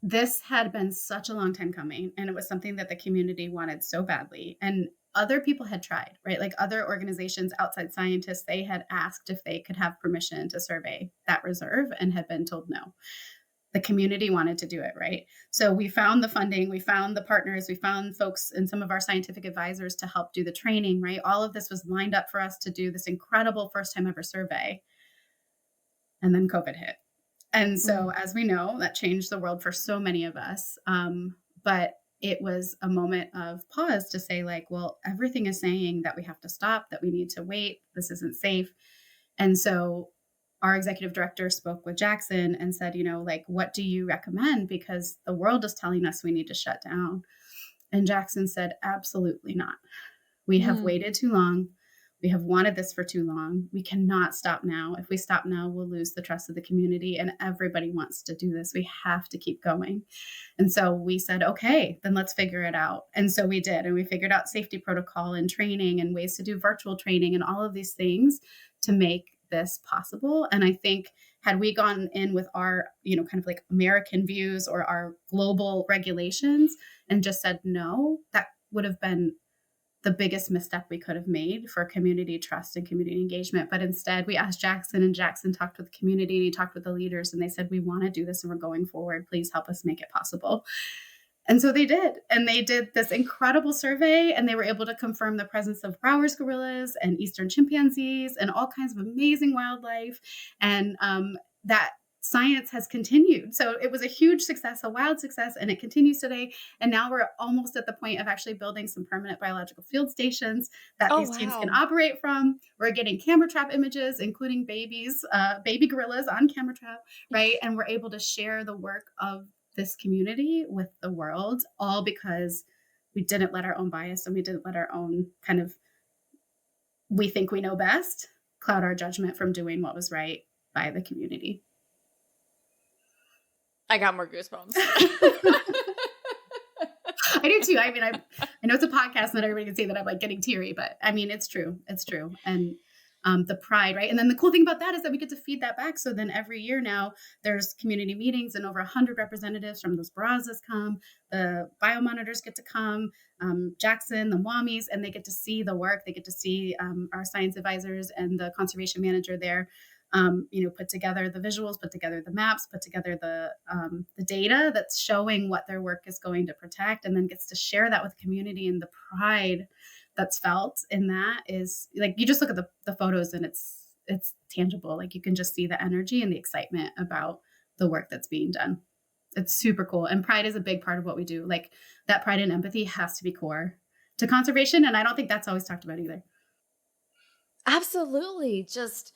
This had been such a long time coming, and it was something that the community wanted so badly. And other people had tried, right? Like other organizations, outside scientists, they had asked if they could have permission to survey that reserve and had been told no. The community wanted to do it, right? So we found the funding, we found the partners, we found folks and some of our scientific advisors to help do the training, right? All of this was lined up for us to do this incredible first time ever survey. And then COVID hit. And so, Mm. as we know, that changed the world for so many of us. But it was a moment of pause to say, like, well, everything is saying that we have to stop, that we need to wait, this isn't safe. And so, our executive director spoke with Jackson and said, like, what do you recommend? Because the world is telling us we need to shut down. And Jackson said, absolutely not. We have Mm. waited too long. We have wanted this for too long. We cannot stop now. If we stop now, we'll lose the trust of the community, and everybody wants to do this. We have to keep going. And so we said, okay, then let's figure it out. And so we did. And we figured out safety protocol and training and ways to do virtual training and all of these things to make this possible. And I think had we gone in with our, kind of like American views or our global regulations and just said no, that would have been the biggest misstep we could have made for community trust and community engagement. But instead, we asked Jackson, and Jackson talked with the community and he talked with the leaders, and they said, we want to do this and we're going forward. Please help us make it possible. And so they did. And they did this incredible survey, and they were able to confirm the presence of Grauer's gorillas and eastern chimpanzees and all kinds of amazing wildlife. And that science has continued. So it was a huge success, a wild success, and it continues today. And now we're almost at the point of actually building some permanent biological field stations that Oh, these teams can wow. operate from. We're getting camera trap images, including babies, baby gorillas on camera trap, right? And we're able to share the work of this community with the world, all because we didn't let our own bias and we didn't let our own kind of, we think we know best, cloud our judgment from doing what was right by the community. I got more goosebumps. I do too. I mean, I know it's a podcast and not everybody can see that I'm like getting teary, but I mean, it's true. It's true. And the pride, right? And then the cool thing about that is that we get to feed that back. So then every year now there's community meetings and over 100 representatives from those Barrazas come, the biomonitors get to come, Jackson, the Wamis, and they get to see the work. They get to see our science advisors and the conservation manager there, put together the visuals, put together the maps, put together the data that's showing what their work is going to protect, and then gets to share that with the community. And the pride that's felt in that is like, you just look at the photos and it's tangible. Like you can just see the energy and the excitement about the work that's being done. It's super cool. And pride is a big part of what we do. Like that pride and empathy has to be core to conservation. And I don't think that's always talked about either. Absolutely. Just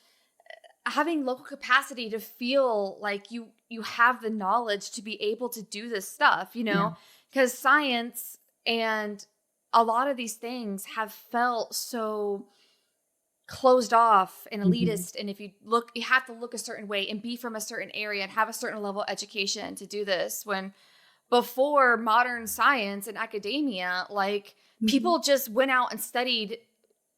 having local capacity to feel like you have the knowledge to be able to do this stuff, Yeah. because science and a lot of these things have felt so closed off and Mm-hmm. elitist. And if you look, you have to look a certain way and be from a certain area and have a certain level of education to do this. When before modern science and academia, like Mm-hmm. people just went out and studied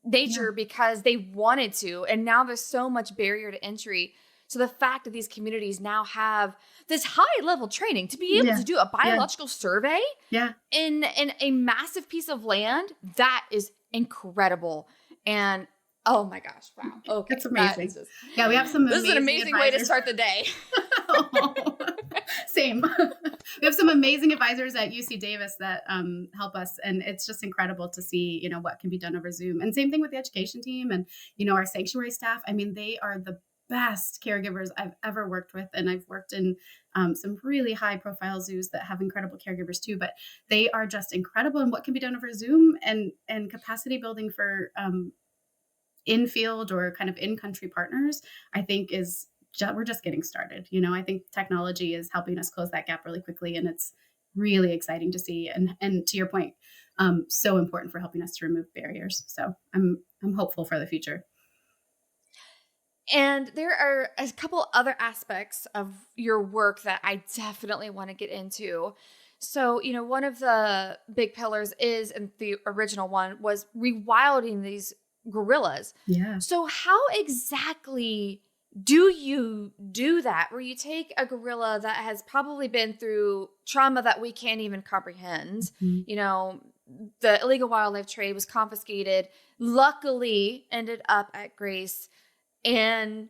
Yeah. nature because they wanted to. And now there's so much barrier to entry. So the fact that these communities now have this high level training to be able Yeah. to do a Yeah. biological survey Yeah. in a massive piece of land, that is incredible. And oh my gosh, wow. It's Okay. That is amazing. just, Yeah. We have some this is an amazing amazing way to advisors. start the day. Same. We have some amazing advisors at UC Davis that help us, and it's just incredible to see, what can be done over Zoom. And same thing with the education team and, our sanctuary staff. I mean, they are the best caregivers I've ever worked with, and I've worked in some really high profile zoos that have incredible caregivers too. But they are just incredible in what can be done over Zoom and capacity building for in field or kind of in country partners. I think we're just getting started. I think technology is helping us close that gap really quickly, and it's really exciting to see. And to your point, so important for helping us to remove barriers. So I'm hopeful for the future. And there are a couple other aspects of your work that I definitely want to get into. So, one of the big pillars is, and the original one was rewilding these gorillas. Yeah. So, how exactly do you do that? Where you take a gorilla that has probably been through trauma that we can't even comprehend. Mhm. The illegal wildlife trade was confiscated, luckily ended up at Grace. And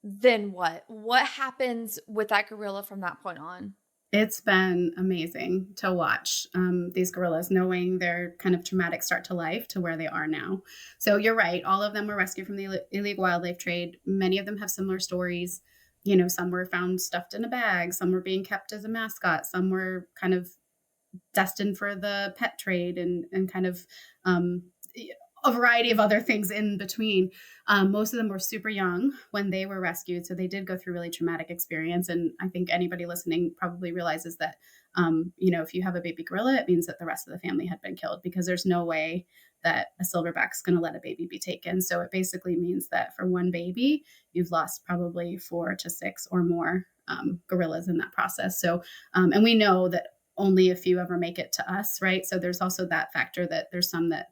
then what? What happens with that gorilla from that point on? It's been amazing to watch these gorillas, knowing their kind of traumatic start to life to where they are now. So you're right. All of them were rescued from the illegal wildlife trade. Many of them have similar stories. some were found stuffed in a bag, some were being kept as a mascot, some were kind of destined for the pet trade and kind of um, a variety of other things in between. Most of them were super young when they were rescued, so they did go through really traumatic experience. And I think anybody listening probably realizes that, if you have a baby gorilla, it means that the rest of the family had been killed, because there's no way that a silverback's going to let a baby be taken. So it basically means that for one baby, you've lost probably 4 to 6 or more gorillas in that process. So, and we know that only a few ever make it to us, right? So there's also that factor that there's some that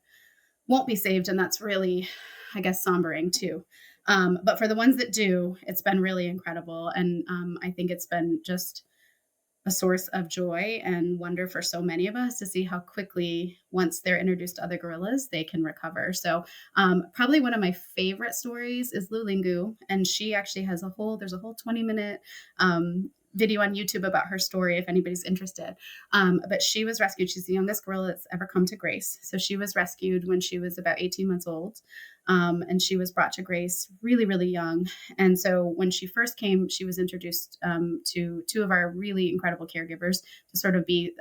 won't be saved, and that's really, I guess, sombering too. But for the ones that do, it's been really incredible, and I think it's been just a source of joy and wonder for so many of us to see how quickly, once they're introduced to other gorillas, they can recover. So probably one of my favorite stories is Lulingu, and she actually has there's a whole 20-minute video on YouTube about her story if anybody's interested. But she was rescued. She's the youngest gorilla that's ever come to Grace. So she was rescued when she was about 18 months old. And she was brought to Grace really, really young. And so when she first came, she was introduced to two of our really incredible caregivers to sort of be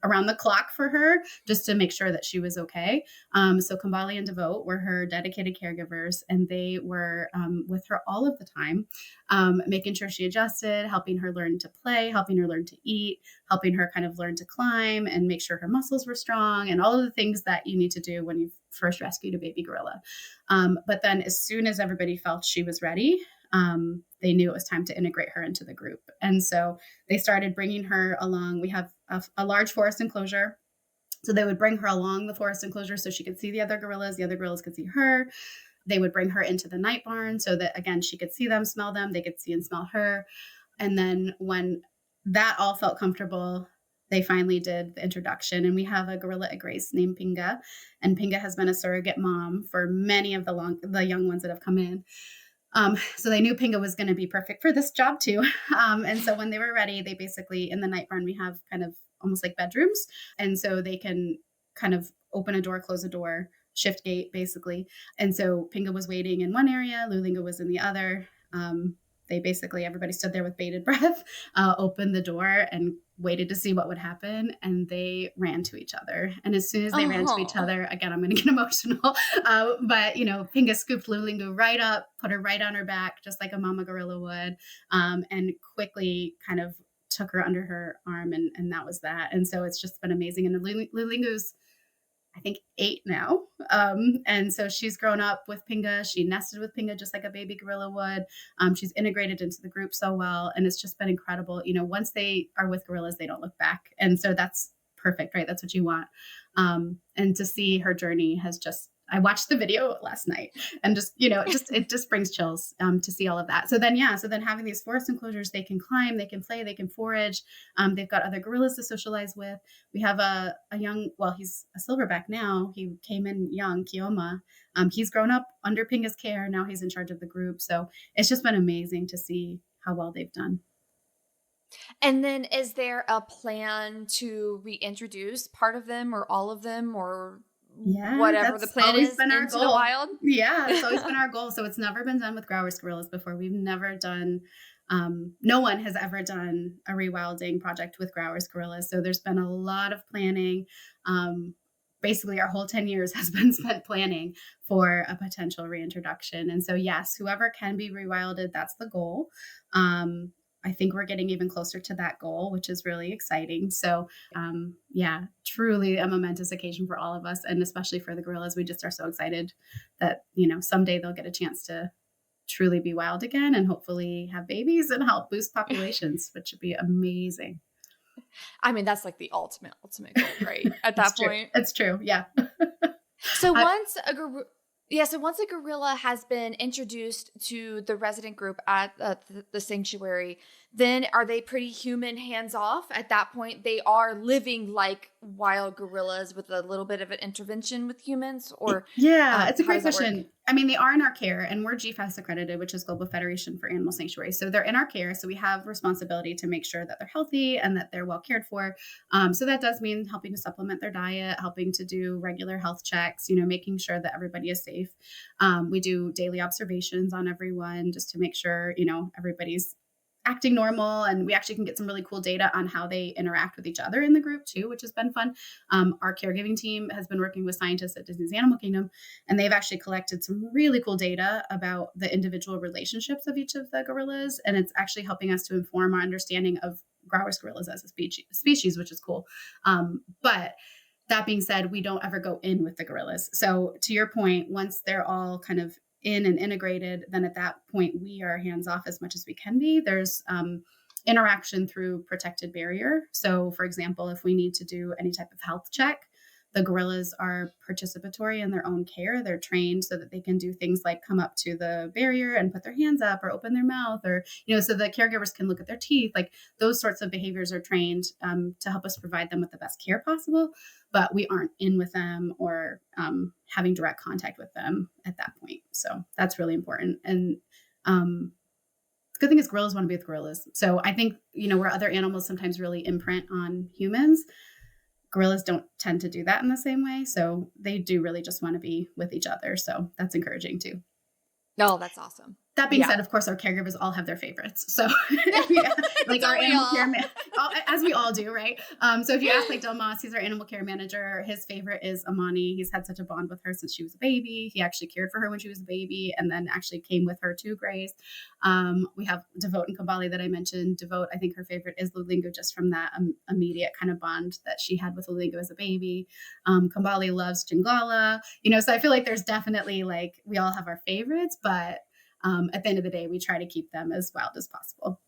around the clock for her, just to make sure that she was okay. So Kambali and Devote were her dedicated caregivers, and they were with her all of the time, making sure she adjusted, helping her learn to play, helping her learn to eat, helping her kind of learn to climb and make sure her muscles were strong, and all of the things that you need to do when you've first rescued a baby gorilla. But then as soon as everybody felt she was ready, they knew it was time to integrate her into the group. And so they started bringing her along. We have a large forest enclosure. So they would bring her along the forest enclosure so she could see the other gorillas could see her. They would bring her into the night barn so that, again, she could see them, smell them, they could see and smell her. And then when that all felt comfortable, they finally did the introduction. And we have a gorilla at Grace named Pinga. And Pinga has been a surrogate mom for many of the young ones that have come in. So they knew Pinga was going to be perfect for this job too. And so when they were ready, they basically, in the night barn, we have kind of almost like bedrooms. And so they can kind of open a door, close a door, shift gate basically. And so Pinga was waiting in one area, Lulingu was in the other. Everybody stood there with bated breath, opened the door and waited to see what would happen. And they ran to each other. And as soon as they ran to each Oh. other, again, I'm going to get emotional. But Pinga scooped Lulingu right up, put her right on her back, just like a mama gorilla would, and quickly kind of took her under her arm. And that was that. And so it's just been amazing. And Lulingu's, I think, 8 now. And so she's grown up with Pinga. She nested with Pinga just like a baby gorilla would. She's integrated into the group so well. And it's just been incredible. Once they are with gorillas, they don't look back. And so that's perfect, right? That's what you want. And to see her journey I watched the video last night and it just brings chills to see all of that. So then having these forest enclosures, they can climb, they can play, they can forage. They've got other gorillas to socialize with. We have a young, he's a silverback now. He came in young, Kioma. He's grown up under Pinga's care. Now he's in charge of the group. So it's just been amazing to see how well they've done. And then is there a plan to reintroduce part of them or all of them or Yeah, whatever the that's plan always is been our into the goal. wild? Yeah, it's always been our goal. So it's never been done with Grauer's gorillas before. We've never done, no one has ever done a rewilding project with Grauer's gorillas. So there's been a lot of planning. Basically, our whole 10 years has been spent planning for a potential reintroduction. And so, yes, whoever can be rewilded, that's the goal. I think we're getting even closer to that goal, which is really exciting. So, yeah, truly a momentous occasion for all of us, and especially for the gorillas. We just are so excited that, someday they'll get a chance to truly be wild again and hopefully have babies and help boost populations, which would be amazing. I mean, that's like the ultimate goal, right? At It's that true. point. It's true. Yeah. So I, once a gorilla has been introduced to the resident group at the sanctuary, then are they pretty human hands off? At that point, they are living like wild gorillas with a little bit of an intervention with humans, or Yeah, it's a how great does that work? question. I mean, they are in our care, and we're GFAS accredited, which is Global Federation for Animal Sanctuaries. So they're in our care. So we have responsibility to make sure that they're healthy and that they're well cared for. So that does mean helping to supplement their diet, helping to do regular health checks, making sure that everybody is safe. We do daily observations on everyone just to make sure, everybody's acting normal, and we actually can get some really cool data on how they interact with each other in the group too, which has been fun. Our caregiving team has been working with scientists at Disney's Animal Kingdom, and they've actually collected some really cool data about the individual relationships of each of the gorillas, and it's actually helping us to inform our understanding of Grauer's gorillas as a species, which is cool. But that being said, we don't ever go in with the gorillas. So to your point, once they're all kind of in and integrated, then at that point we are hands off as much as we can be. There's interaction through protected barrier. So for example, if we need to do any type of health check, the gorillas are participatory in their own care. They're trained so that they can do things like come up to the barrier and put their hands up or open their mouth, or, so the caregivers can look at their teeth. Like those sorts of behaviors are trained to help us provide them with the best care possible, but we aren't in with them or having direct contact with them at that point. So that's really important. And the good thing is gorillas want to be with gorillas. So I think, where other animals sometimes really imprint on humans, gorillas don't tend to do that in the same way. So they do really just want to be with each other. So that's encouraging too. Oh, that's awesome. That being Yeah. said, of course, our caregivers all have their favorites. So, like Don't our we animal all? care, as we all do, right? So if you ask like Del Mas, he's our animal care manager. His favorite is Amani. He's had such a bond with her since she was a baby. He actually cared for her when she was a baby, and then actually came with her to Grace. We have Devote and Kambali that I mentioned. Devote, I think her favorite is Lulingu, just from that immediate kind of bond that she had with Lulingu as a baby. Kambali loves Jingala. So I feel like there's definitely like we all have our favorites, but at the end of the day, we try to keep them as wild as possible.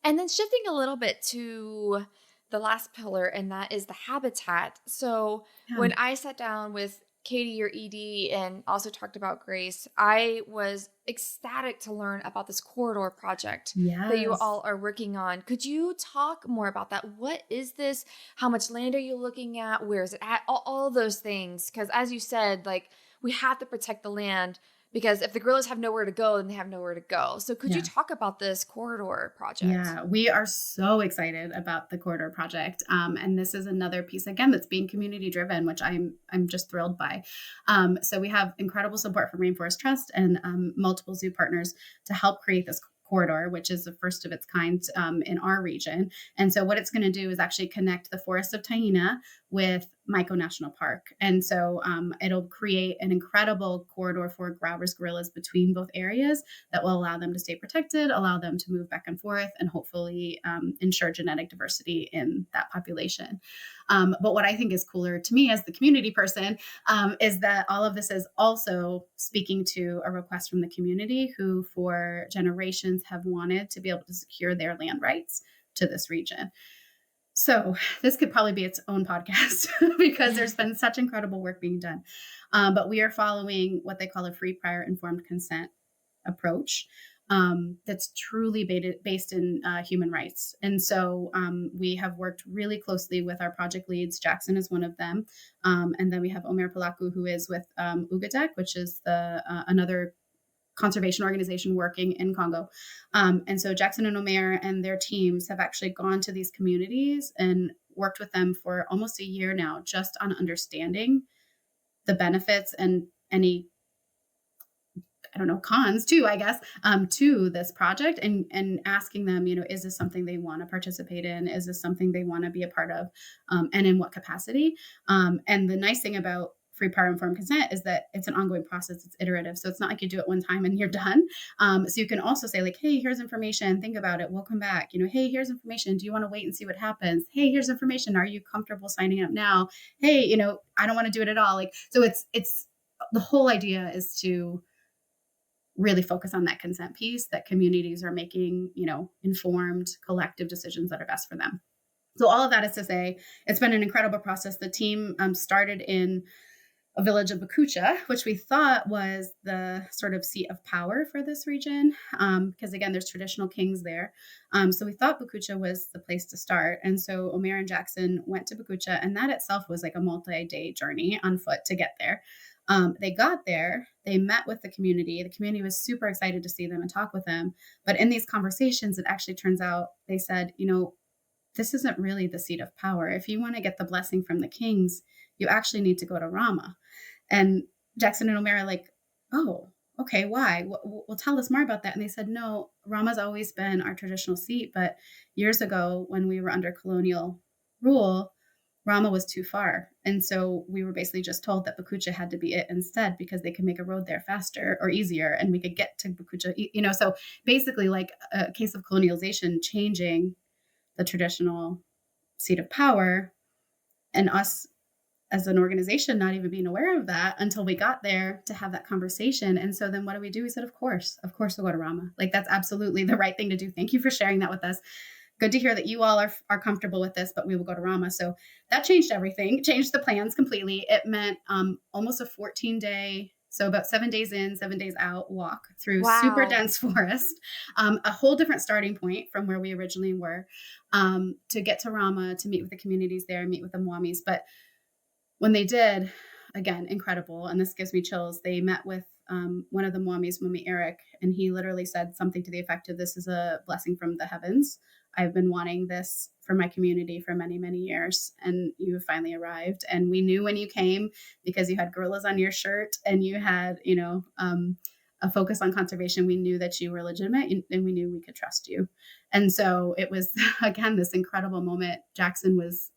And then shifting a little bit to the last pillar, and that is the habitat. So Yeah. when I sat down with Katie or ED and also talked about Grace, I was ecstatic to learn about this corridor project that you Yes. all are working on. Could you talk more about that? What is this? How much land are you looking at? Where is it at? All those things. Because as you said, like we have to protect the land, because if the gorillas have nowhere to go, then they have nowhere to go. So could you talk about this corridor project? Yeah, we are so excited about the corridor project. And this is another piece, again, that's being community driven, which I'm just thrilled by. So we have incredible support from Rainforest Trust and multiple zoo partners to help create this corridor, which is the first of its kind in our region. And so what it's going to do is actually connect the Forest of Taina with Maiko National Park. And so it'll create an incredible corridor for Grauer's gorillas between both areas that will allow them to stay protected, allow them to move back and forth, and hopefully ensure genetic diversity in that population. But what I think is cooler to me as the community person is that all of this is also speaking to a request from the community who for generations have wanted to be able to secure their land rights to this region. So this could probably be its own podcast because there's been such incredible work being done. But we are following what they call a free, prior, informed consent approach that's truly based in human rights. And so we have worked really closely with our project leads. Jackson is one of them. And then we have Omer Palaku, who is with Ugadek, which is another conservation organization working in Congo. And so Jackson and Omer and their teams have actually gone to these communities and worked with them for almost a year now, just on understanding the benefits and any, I don't know, cons too, I guess, to this project, and asking them, is this something they want to participate in? Is this something they want to be a part of? And in what capacity? And the nice thing about free, prior, informed consent is that it's an ongoing process. It's iterative. So it's not like you do it one time and you're done. So you can also say like, hey, here's information. Think about it. We'll come back. Hey, here's information. Do you want to wait and see what happens? Hey, here's information. Are you comfortable signing up now? Hey, I don't want to do it at all. Like, so it's the whole idea is to really focus on that consent piece, that communities are making, informed collective decisions that are best for them. So all of that is to say, it's been an incredible process. The team started in a village of Bakucha, which we thought was the sort of seat of power for this region, because again, there's traditional kings there. So we thought Bakucha was the place to start. And so Omer and Jackson went to Bakucha, and that itself was like a multi-day journey on foot to get there. They got there, they met with the community. The community was super excited to see them and talk with them. But in these conversations, it actually turns out they said, this isn't really the seat of power. If you want to get the blessing from the kings, you actually need to go to Rama. And Jackson and Omer are like, oh, okay, why? Well, tell us more about that. And they said, no, Rama's always been our traditional seat. But years ago, when we were under colonial rule, Rama was too far. And so we were basically just told that Bakucha had to be it instead because they could make a road there faster or easier and we could get to Bakucha, so basically like a case of colonialization changing the traditional seat of power and us as an organization not even being aware of that until we got there to have that conversation. And so then what do? We said, of course we'll go to Rama. Like that's absolutely the right thing to do. Thank you for sharing that with us. Good to hear that you all are comfortable with this, but we will go to Rama. So that changed everything, changed the plans completely. It meant almost a 14-day, so about 7 days in, 7 days out walk through super Wow. dense forest, a whole different starting point from where we originally were, to get to Rama, to meet with the communities there, meet with the Mwamis. But when they did, again, incredible. And this gives me chills. They met with one of the Mwamis, Mwami Eric, and he literally said something to the effect of, "This is a blessing from the heavens. I've been wanting this for my community for many, many years, and you have finally arrived. And we knew when you came because you had gorillas on your shirt and you had, a focus on conservation. We knew that you were legitimate and we knew we could trust you." And so it was, again, this incredible moment. Jackson was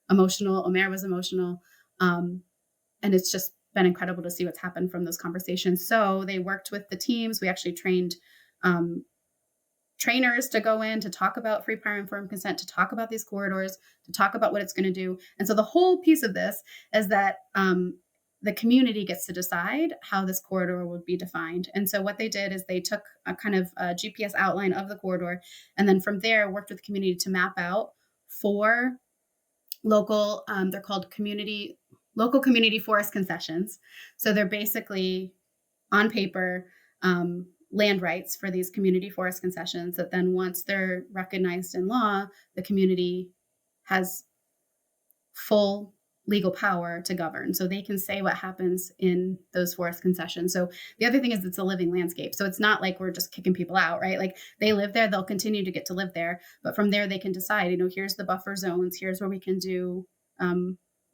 emotional. Omer was emotional. Um, and it's just been incredible to see what's happened from those conversations. So they worked with the teams. We actually trained um, trainers to go in to talk about free, prior, informed consent, to talk about these corridors, to talk about what it's going to do. And so the whole piece of this is that the community gets to decide how this corridor would be defined. And so what they did is they took a kind of a GPS outline of the corridor, and then from there worked with the community to map out 4 local, they're called local community forest concessions. So they're basically on paper land rights for these community forest concessions that then once they're recognized in law, the community has full legal power to govern. So they can say what happens in those forest concessions. So the other thing is it's a living landscape. So it's not like we're just kicking people out, right? Like they live there, they'll continue to get to live there. But from there, they can decide, here's the buffer zones, here's where we can do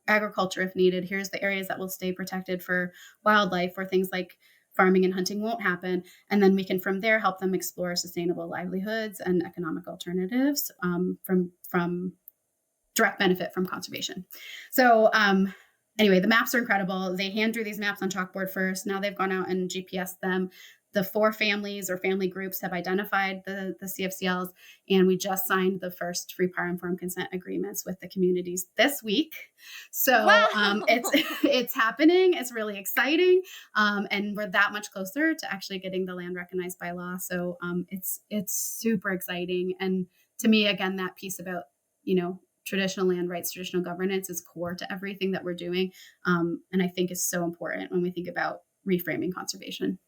agriculture if needed, here's the areas that will stay protected for wildlife, where things like farming and hunting won't happen. And then we can from there help them explore sustainable livelihoods and economic alternatives from direct benefit from conservation. So anyway, the maps are incredible. They hand drew these maps on chalkboard first. Now they've gone out and GPS them. The 4 families or family groups have identified the CFCLs, and we just signed the first free, prior, informed consent agreements with the communities this week. So Wow. it's happening. It's really exciting, and we're that much closer to actually getting the land recognized by law. So it's super exciting. And to me, again, that piece about traditional land rights, traditional governance is core to everything that we're doing, and I think is so important when we think about reframing conservation.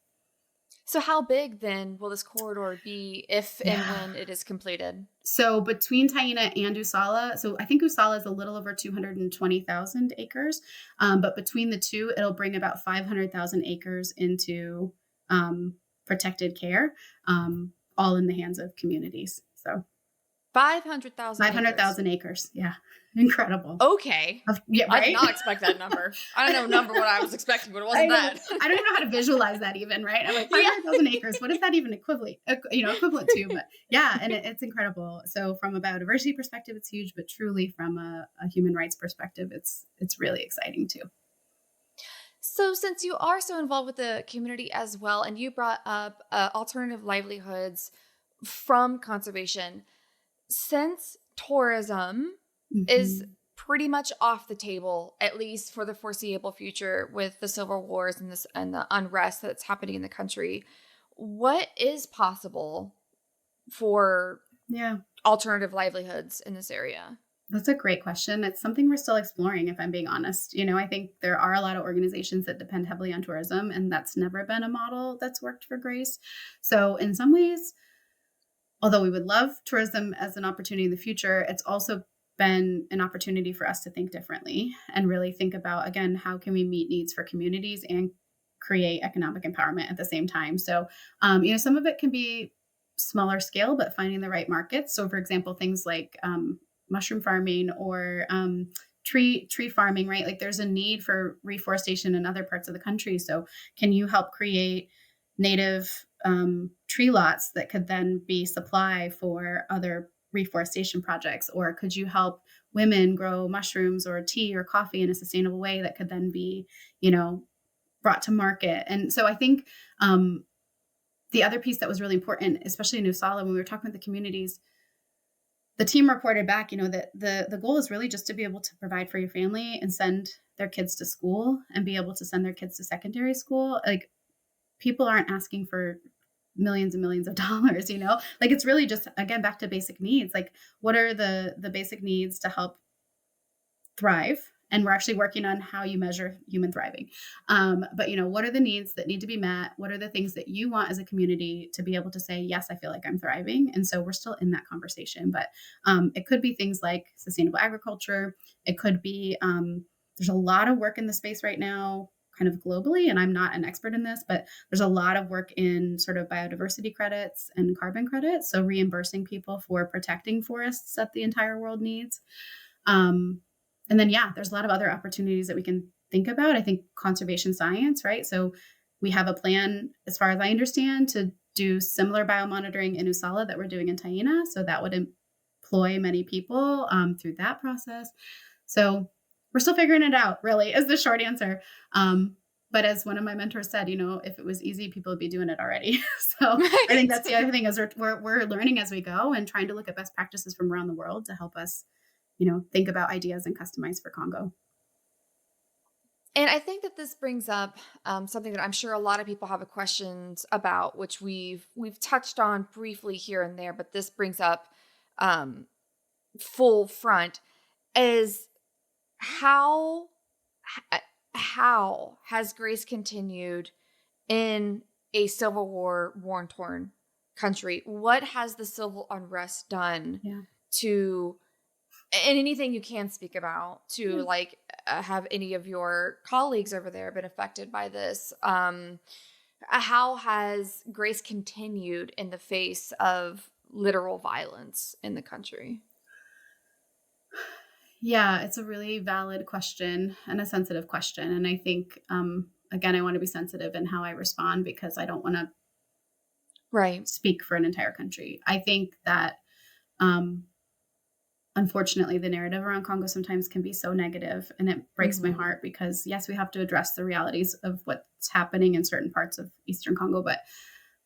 So how big then will this corridor be if and Yeah. when it is completed? So between Taina and Usala, so I think Usala is a little over 220,000 acres, but between the two, it'll bring about 500,000 acres into protected care, all in the hands of communities. So 500,000 acres. 500,000 acres. Yeah. Incredible. Okay. Yeah, I did right? not expect that number. I don't know number what I was expecting, but it I wasn't know. that. I don't even know how to visualize that even, right? I'm like Yeah. 500,000 acres. What is that even equivalent to? But yeah, and it's incredible. So from a biodiversity perspective, it's huge, but truly from a human rights perspective, it's really exciting too. So since you are so involved with the community as well, and you brought up alternative livelihoods from conservation, since tourism is Mhm. pretty much off the table, at least for the foreseeable future, with the civil wars and this and the unrest that's happening in the country, what is possible for Yeah, alternative livelihoods in this area? that's a great question. It's something we're still exploring, if I'm being honest. I think there are a lot of organizations that depend heavily on tourism, and that's never been a model that's worked for Grace. So in some ways, although we would love tourism as an opportunity in the future, it's also been an opportunity for us to think differently and really think about, again, how can we meet needs for communities and create economic empowerment at the same time. So, some of it can be smaller scale, but finding the right markets. So, for example, things like mushroom farming or tree farming, right? Like there's a need for reforestation in other parts of the country. So, can you help create native tree lots that could then be supply for other reforestation projects? Or could you help women grow mushrooms or tea or coffee in a sustainable way that could then be, you know, brought to market? And so I think the other piece that was really important, especially in Usala, when we were talking with the communities, the team reported back, you know, that the goal is really just to be able to provide for your family and send their kids to school and be able to send their kids to secondary school. Like, people aren't asking for millions and millions of dollars, you know? Like, it's really just, again, back to basic needs. Like, what are the basic needs to help thrive? And we're actually working on how you measure human thriving. But, you know, what are the needs that need to be met? What are the things that you want as a community to be able to say, yes, I feel like I'm thriving? And so we're still in that conversation. But it could be things like sustainable agriculture. It could be, there's a lot of work in the space right now, kind of globally, and I'm not an expert in this, but there's a lot of work in sort of biodiversity credits and carbon credits. So reimbursing people for protecting forests that the entire world needs. And then, yeah, there's a lot of other opportunities that we can think about. I think conservation science, right? So we have a plan, as far as I understand, to do similar biomonitoring in Usala that we're doing in Taina. So that would employ many people through that process. So we're still figuring it out, really, is the short answer. But as one of my mentors said, you know, if it was easy, people would be doing it already. So I think Right. that's the other thing, is we're learning as we go and trying to look at best practices from around the world to help us, you know, think about ideas and customize for Congo. And I think that this brings up something that I'm sure a lot of people have a questions about, which we've touched on briefly here and there, but this brings up um, full front, is how how has grace continued in a civil war worn torn country? What has the civil unrest done Yeah. to, and anything you can speak about, to Yeah. like have any of your colleagues over there been affected by this? How has grace continued in the face of literal violence in the country? Yeah, it's a really valid question and a sensitive question. And I think, again, I want to be sensitive in how I respond because I don't want to Right. speak for an entire country. I think that, um, unfortunately, the narrative around Congo sometimes can be so negative, and it breaks my Hmm. heart because, yes, we have to address the realities of what's happening in certain parts of Eastern Congo, but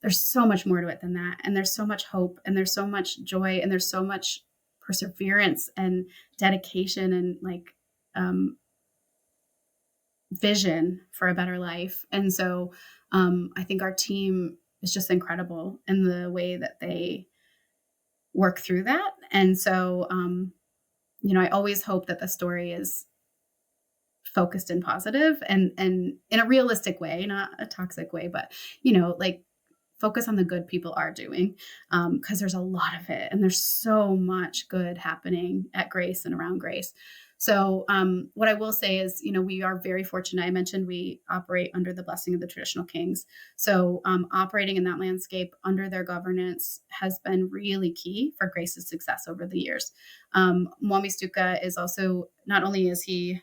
there's so much more to it than that. And there's so much hope, and there's so much joy, and there's so much perseverance and dedication and like um, vision for a better life. And so I think our team is just incredible in the way that they work through that. And so, you know, I always hope that the story is focused and positive and in a realistic way, not a toxic way, but, you know, like, focus on the good people are doing, because there's a lot of it, and there's so much good happening at Grace and around Grace. So, what I will say is, you know, we are very fortunate. I mentioned we operate under the blessing of the traditional kings. So, operating in that landscape under their governance has been really key for Grace's success over the years. Mwami Stuka is also, not only is he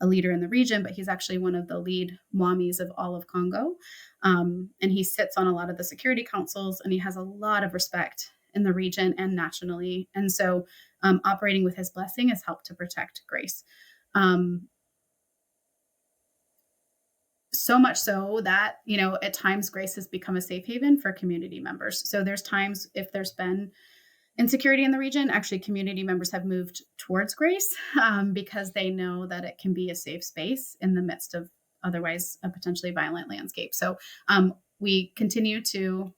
a leader in the region, but he's actually one of the lead Mwamis of all of Congo. And he sits on a lot of the security councils, and he has a lot of respect in the region and nationally. And so operating with his blessing has helped to protect Grace. Um, so much so that, you know, at times Grace has become a safe haven for community members. So there's times, if there's been insecurity in the region, actually community members have moved towards Grace because they know that it can be a safe space in the midst of otherwise a potentially violent landscape. So we continue to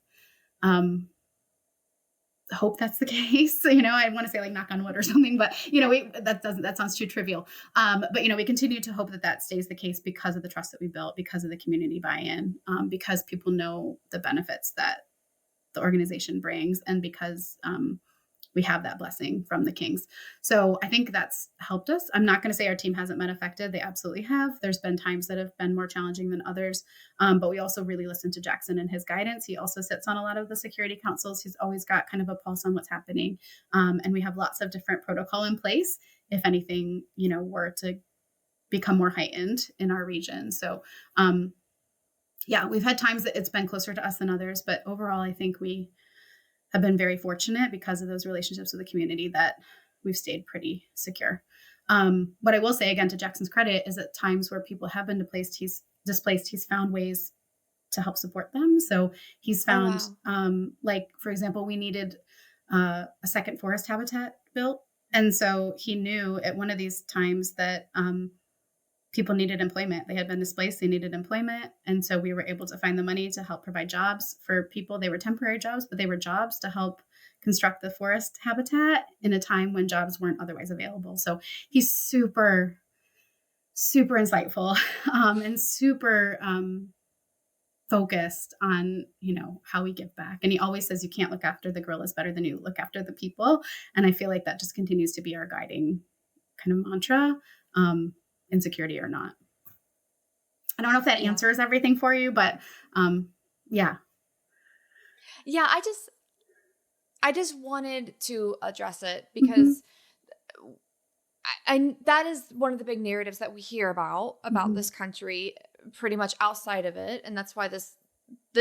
hope that's the case. You know, I want to say like knock on wood or something, but you know, that sounds too trivial. But you know, we continue to hope that that stays the case because of the trust that we built, because of the community buy-in, because people know the benefits that the organization brings, and because we have that blessing from the kings. So I think that's helped us. I'm not going to say our team hasn't been affected. They absolutely have. There's been times that have been more challenging than others. But we also really listen to Jackson and his guidance. He also sits on a lot of the security councils. He's always got kind of a pulse on what's happening. And we have lots of different protocol in place if anything, you know, were to become more heightened in our region. So Yeah, we've had times that it's been closer to us than others, but overall, I think we have been very fortunate because of those relationships with the community that we've stayed pretty secure. What I will say again to Jackson's credit is at times where people have been displaced, he's found ways to help support them. So he's Oh, found, wow. like, for example, we needed a second forest habitat built. And so he knew at one of these times that people needed employment. They had been displaced, they needed employment. And so we were able to find the money to help provide jobs for people. They were temporary jobs, but they were jobs to help construct the forest habitat in a time when jobs weren't otherwise available. So he's super, super insightful and super focused on, how we give back. And he always says you can't look after the gorillas better than you look after the people. And I feel like that just continues to be our guiding kind of mantra, insecurity or not. I don't know if that Yeah. answers everything for you, but yeah. Yeah, I just wanted to address it Hmm. because that is one of the big narratives that we hear about Hmm. this country pretty much outside of it, and that's why this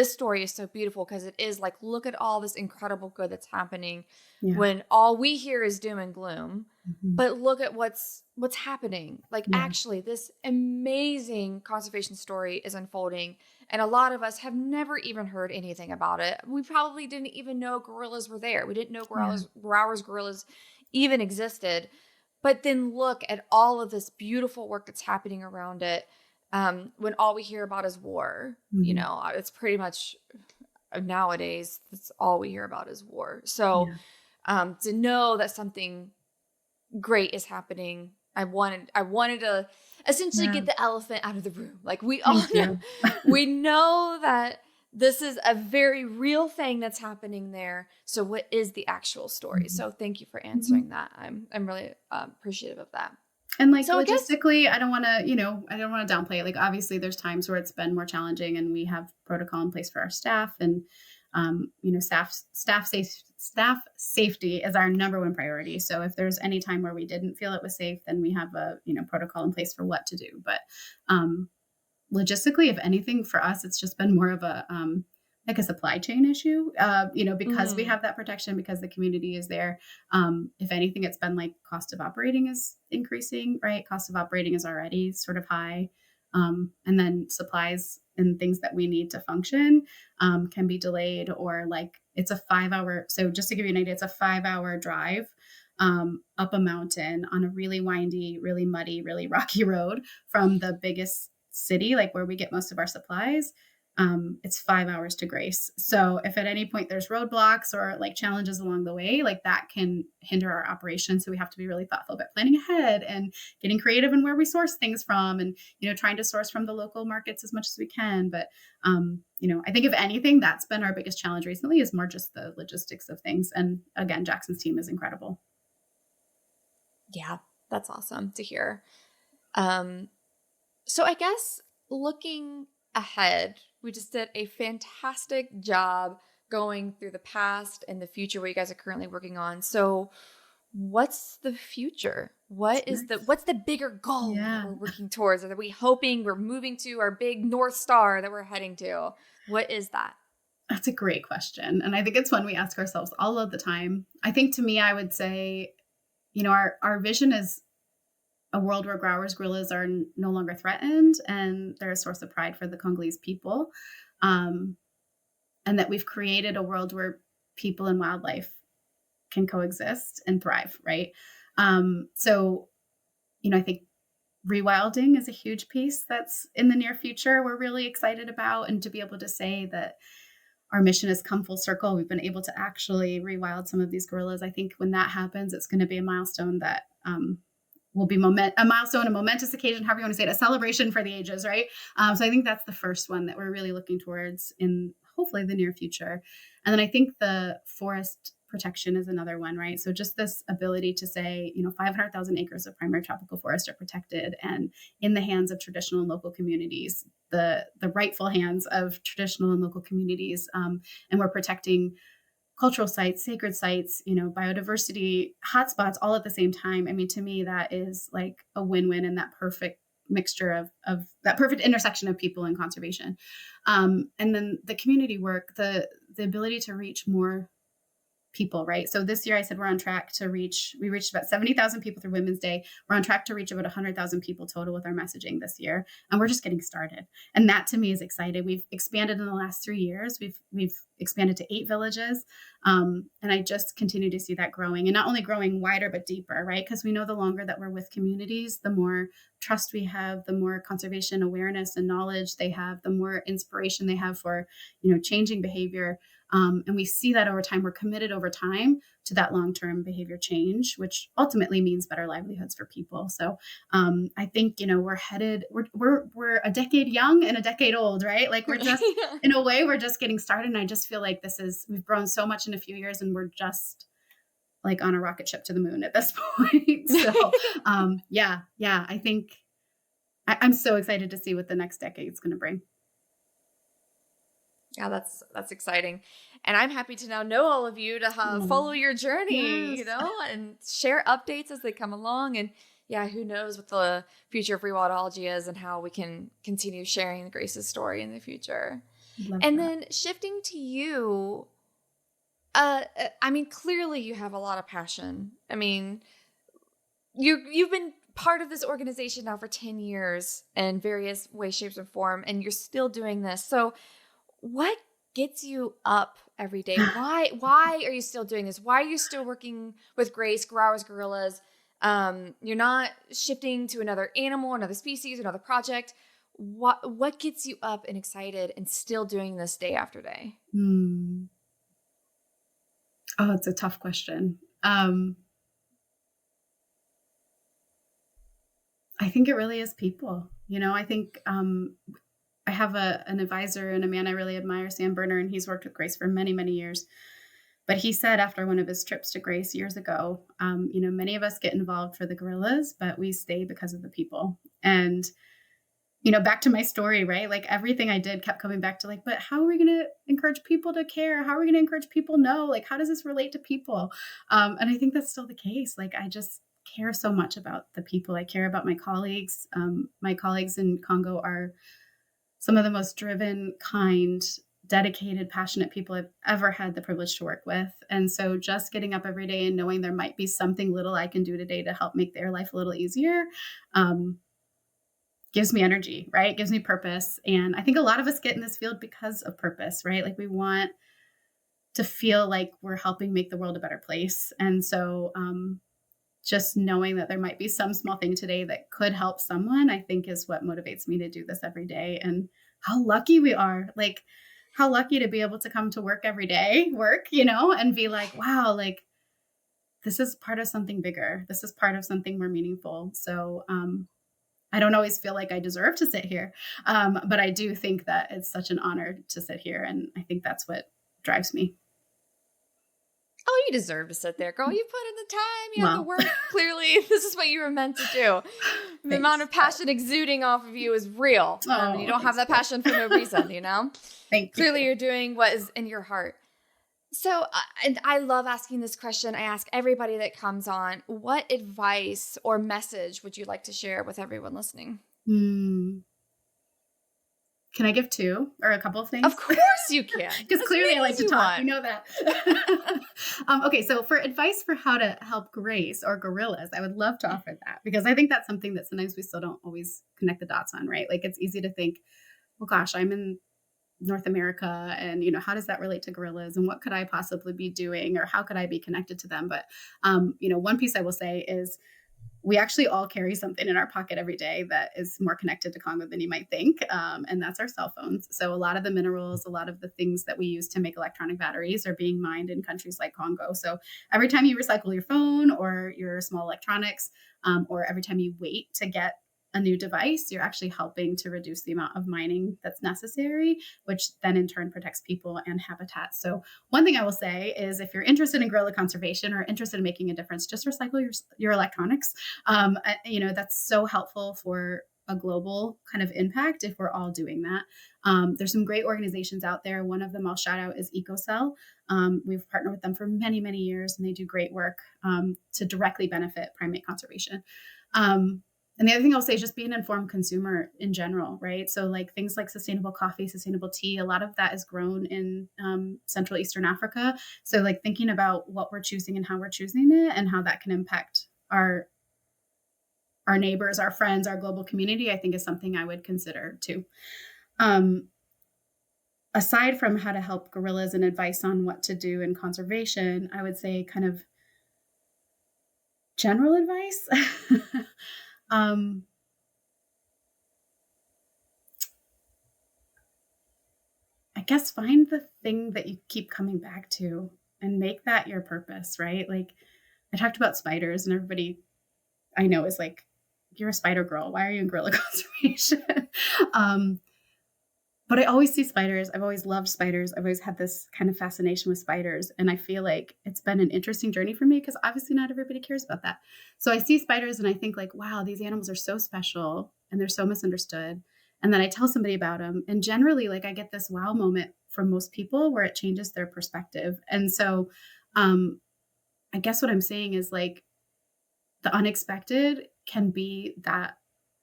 story is so beautiful, because it is like, look at all this incredible good that's happening Yeah. when all we hear is doom and gloom. Hmm. But look at what's happening. Like, Yeah. actually, this amazing conservation story is unfolding, and a lot of us have never even heard anything about it. We probably didn't even know gorillas were there. We didn't know Yeah. Grauer's gorillas even existed. But then look at all of this beautiful work that's happening around it. When all we hear about is war, Hmm. it's pretty much nowadays, that's all we hear about is war. So Yeah. to know that something great is happening, I wanted to essentially Yeah. get the elephant out of the room. Like, we all Thank know, you. we know that this is a very real thing that's happening there. So what is the actual story? Mhm. So thank you for answering Mhm. that. I'm really appreciative of that. And like So I guess, logistically, I don't want to downplay it. Like obviously there's times where it's been more challenging and we have protocol in place for our staff and staff safety is our number one priority. So if there's any time where we didn't feel it was safe, then we have a, protocol in place for what to do. But um logistically, if anything, for us, it's just been more of a like a supply chain issue. Because we mm, have that protection, because the community is there. If anything, it's been like cost of operating is increasing, right? Cost of operating is already sort of high, and then supplies and things that we need to function can be delayed, or like it's a 5 hour. So just to give you an idea, it's a 5 hour drive up a mountain on a really windy, really muddy, really rocky road from the biggest city, like where we get most of our supplies. It's 5 hours to Grace. So if at any point there's roadblocks or like challenges along the way, like that can hinder our operation. So we have to be really thoughtful about planning ahead and getting creative in where we source things from, and trying to source from the local markets as much as we can. But I think if anything, that's been our biggest challenge recently, is more just the logistics of things. And again, Jackson's team is incredible. yeah, that's awesome to hear. Um, so I guess, looking ahead, we just did a fantastic job going through the past and the future, what you guys are currently working on. So what's the future? Nice. What's the bigger goal that Yeah. we're working towards? Are we hoping we're moving to our big North Star that we're heading to? What is that? That's a great question. And I think it's one we ask ourselves all of the time. I think to me, I would say, our vision is a world where growers, gorillas are no longer threatened and they're a source of pride for the Congolese people. Um, and that we've created a world where people and wildlife can coexist and thrive, right? So, I think rewilding is a huge piece that's in the near future we're really excited about. And to be able to say that our mission has come full circle, we've been able to actually rewild some of these gorillas. I think when that happens, it's going to be a milestone that will be a milestone, a momentous occasion, however you want to say it, a celebration for the ages, right? So I think that's the first one that we're really looking towards in hopefully the near future. And then I think the forest protection is another one, right? So just this ability to say, 500,000 acres of primary tropical forest are protected and in the hands of traditional and local communities, the rightful hands of traditional and local communities, and we're protecting cultural sites, sacred sites, biodiversity hotspots all at the same time. I mean, to me, that is like a win-win and that perfect mixture of that perfect intersection of people and conservation. And then the community work, the ability to reach more people, right? So this year I said we reached about 70,000 people through Women's Day. We're on track to reach about 100,000 people total with our messaging this year. And we're just getting started. And that to me is exciting. We've expanded in the last 3 years. We've expanded to 8 villages. And I just continue to see that growing, and not only growing wider, but deeper, right? Because we know the longer that we're with communities, the more trust we have, the more conservation awareness and knowledge they have, the more inspiration they have for, changing behavior. And we see that over time. We're committed over time to that long-term behavior change, which ultimately means better livelihoods for people. So I think, we're a decade young and a decade old, right? Like we're just, in a way, we're just getting started. And I just feel like we've grown so much in a few years, and we're just like on a rocket ship to the moon at this point. So I think I'm so excited to see what the next decade is going to bring. Yeah, that's exciting. And I'm happy to now know all of you to follow your journey, Yes. And share updates as they come along. And yeah, who knows what the future of Rewildology is and how we can continue sharing Grace's story in the future. And then shifting to you, clearly you have a lot of passion. I mean, you've been part of this organization now for 10 years in various ways, shapes, and form, and you're still doing this. So what gets you up every day? Why are you still doing this? Why are you still working with Grace, Grauer's Gorillas? You're not shifting to another animal, another species, another project. What gets you up and excited and still doing this day after day? Oh, it's a tough question. I think it really is people. I think I have an advisor and a man I really admire, Sam Berner, and he's worked with Grace for many, many years. But he said after one of his trips to Grace years ago, many of us get involved for the gorillas, but we stay because of the people. And, back to my story, right? Like everything I did kept coming back to like, but how are we going to encourage people to care? How are we going to encourage people to know? Like, how does this relate to people? And I think that's still the case. Like, I just care so much about the people. I care about my colleagues. My colleagues in Congo are some of the most driven, kind, dedicated, passionate people I've ever had the privilege to work with. And so just getting up every day and knowing there might be something little I can do today to help make their life a little easier gives me energy, right? It gives me purpose. And I think a lot of us get in this field because of purpose, right? Like we want to feel like we're helping make the world a better place. And so just knowing that there might be some small thing today that could help someone, I think is what motivates me to do this every day. And how lucky we are, like how lucky to be able to come to work every day, and be like, wow, like this is part of something bigger. This is part of something more meaningful. So I don't always feel like I deserve to sit here. But I do think that it's such an honor to sit here. And I think that's what drives me. Oh, you deserve to sit there, girl. You put in the time, you have the work. Clearly, this is what you were meant to do. The amount of passion exuding off of you is real. You don't have that passion for no reason, Thank you. Clearly, you're doing what is in your heart. So, and I love asking this question. I ask everybody that comes on, what advice or message would you like to share with everyone listening? Can I give 2 or a couple of things? Of course you can. Because clearly I like to talk. You know that. Okay, so for advice for how to help Grace or gorillas, I would love to offer that because I think that's something that sometimes we still don't always connect the dots on, right? Like it's easy to think, oh gosh, I'm in North America and, how does that relate to gorillas and what could I possibly be doing or how could I be connected to them? But, one piece I will say is we actually all carry something in our pocket every day that is more connected to Congo than you might think. And that's our cell phones. So a lot of the minerals, a lot of the things that we use to make electronic batteries are being mined in countries like Congo. So every time you recycle your phone or your small electronics, or every time you wait to get a new device, you're actually helping to reduce the amount of mining that's necessary, which then in turn protects people and habitats. So one thing I will say is if you're interested in gorilla conservation or interested in making a difference, just recycle your electronics. That's so helpful for a global kind of impact if we're all doing that. There's some great organizations out there. One of them I'll shout out is EcoCell. We've partnered with them for many, many years, and they do great work to directly benefit primate conservation. And the other thing I'll say is just be an informed consumer in general, right? So like things like sustainable coffee, sustainable tea, a lot of that is grown in Central Eastern Africa. So like thinking about what we're choosing and how we're choosing it and how that can impact our neighbors, our friends, our global community, I think is something I would consider too. Um, Aside from how to help gorillas and advice on what to do in conservation, I would say kind of general advice. um, I guess find the thing that you keep coming back to and make that your purpose, right? Like I talked about spiders, and everybody I know is like, you're a spider girl. Why are you in gorilla conservation? um, but I always see spiders. I've always loved spiders. I've always had this kind of fascination with spiders. And I feel like it's been an interesting journey for me because obviously not everybody cares about that. So I see spiders and I think like, wow, these animals are so special and they're so misunderstood. And then I tell somebody about them. And generally, like I get this wow moment from most people where it changes their perspective. And so um, I guess what I'm saying is like the unexpected can be that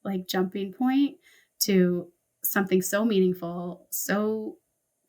like jumping point to something so meaningful, so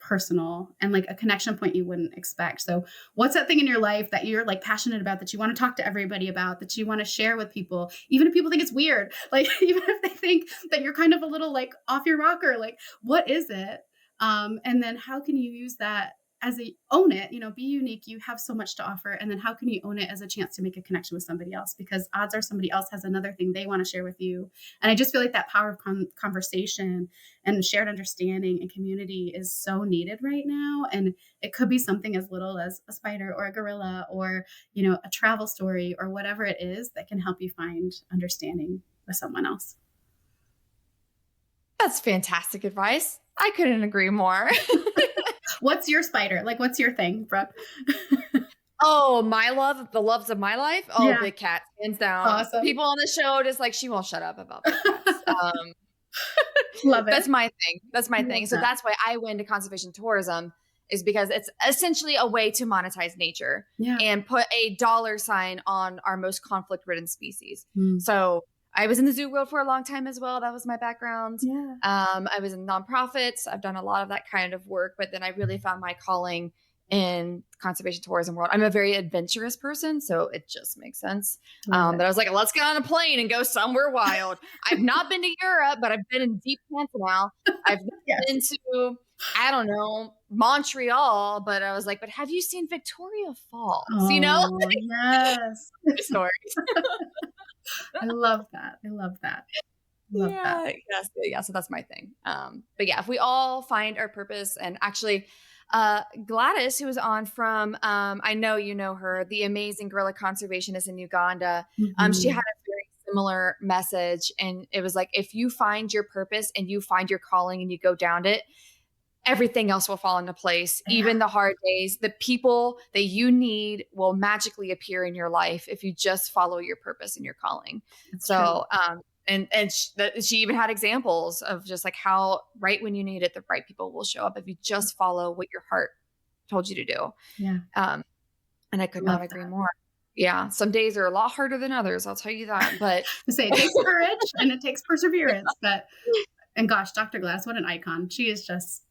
personal, and like a connection point you wouldn't expect. So what's that thing in your life that you're like passionate about, that you want to talk to everybody about, that you want to share with people, even if people think it's weird, like even if they think that you're kind of a little like off your rocker, like what is it? And then how can you use that as a own it, be unique. You have so much to offer. And then how can you own it as a chance to make a connection with somebody else? Because odds are somebody else has another thing they want to share with you. And I just feel like that power of conversation and shared understanding and community is so needed right now. And it could be something as little as a spider or a gorilla or, a travel story or whatever it is that can help you find understanding with someone else. That's fantastic advice. I couldn't agree more. What's your spider? Like, what's your thing, Brooke? Oh, my love, the loves of my life. Oh, Yeah. big cats, hands down. Awesome. People on the show just like, she won't shut up about big cats. Love it. That's my thing. That's my thing. Love So that. that's why I went to conservation tourism, is because it's essentially a way to monetize nature and put a dollar sign on our most conflict-ridden species. So I was in the zoo world for a long time as well. That was my background. Yeah. I was in nonprofits. I've done a lot of that kind of work, but then I really found my calling in conservation tourism world. I'm a very adventurous person, so it just makes sense. That I was like, let's get on a plane and go somewhere wild. I've not been to Europe, but I've been in deep Pantanal. I've been to, I don't know, Montreal, but I was like, but have you seen Victoria Falls? Oh, yes. Stories. I love that. I love that. Love that. Yeah. So that's my thing. But yeah, if we all find our purpose, and actually, Gladys, who was on from, I know you know her, the amazing gorilla conservationist in Uganda. She had a very similar message, and it was like, if you find your purpose and you find your calling and you go down it, everything else will fall into place. Even the hard days, the people that you need will magically appear in your life if you just follow your purpose and your calling. That's so, true. And she even had examples of just like how right when you need it, the right people will show up if you just follow what your heart told you to do. Yeah. And I could not agree more. Yeah. Some days are a lot harder than others. I'll tell you that, but it takes courage and it takes perseverance, and gosh, Dr. Glass, what an icon. She is just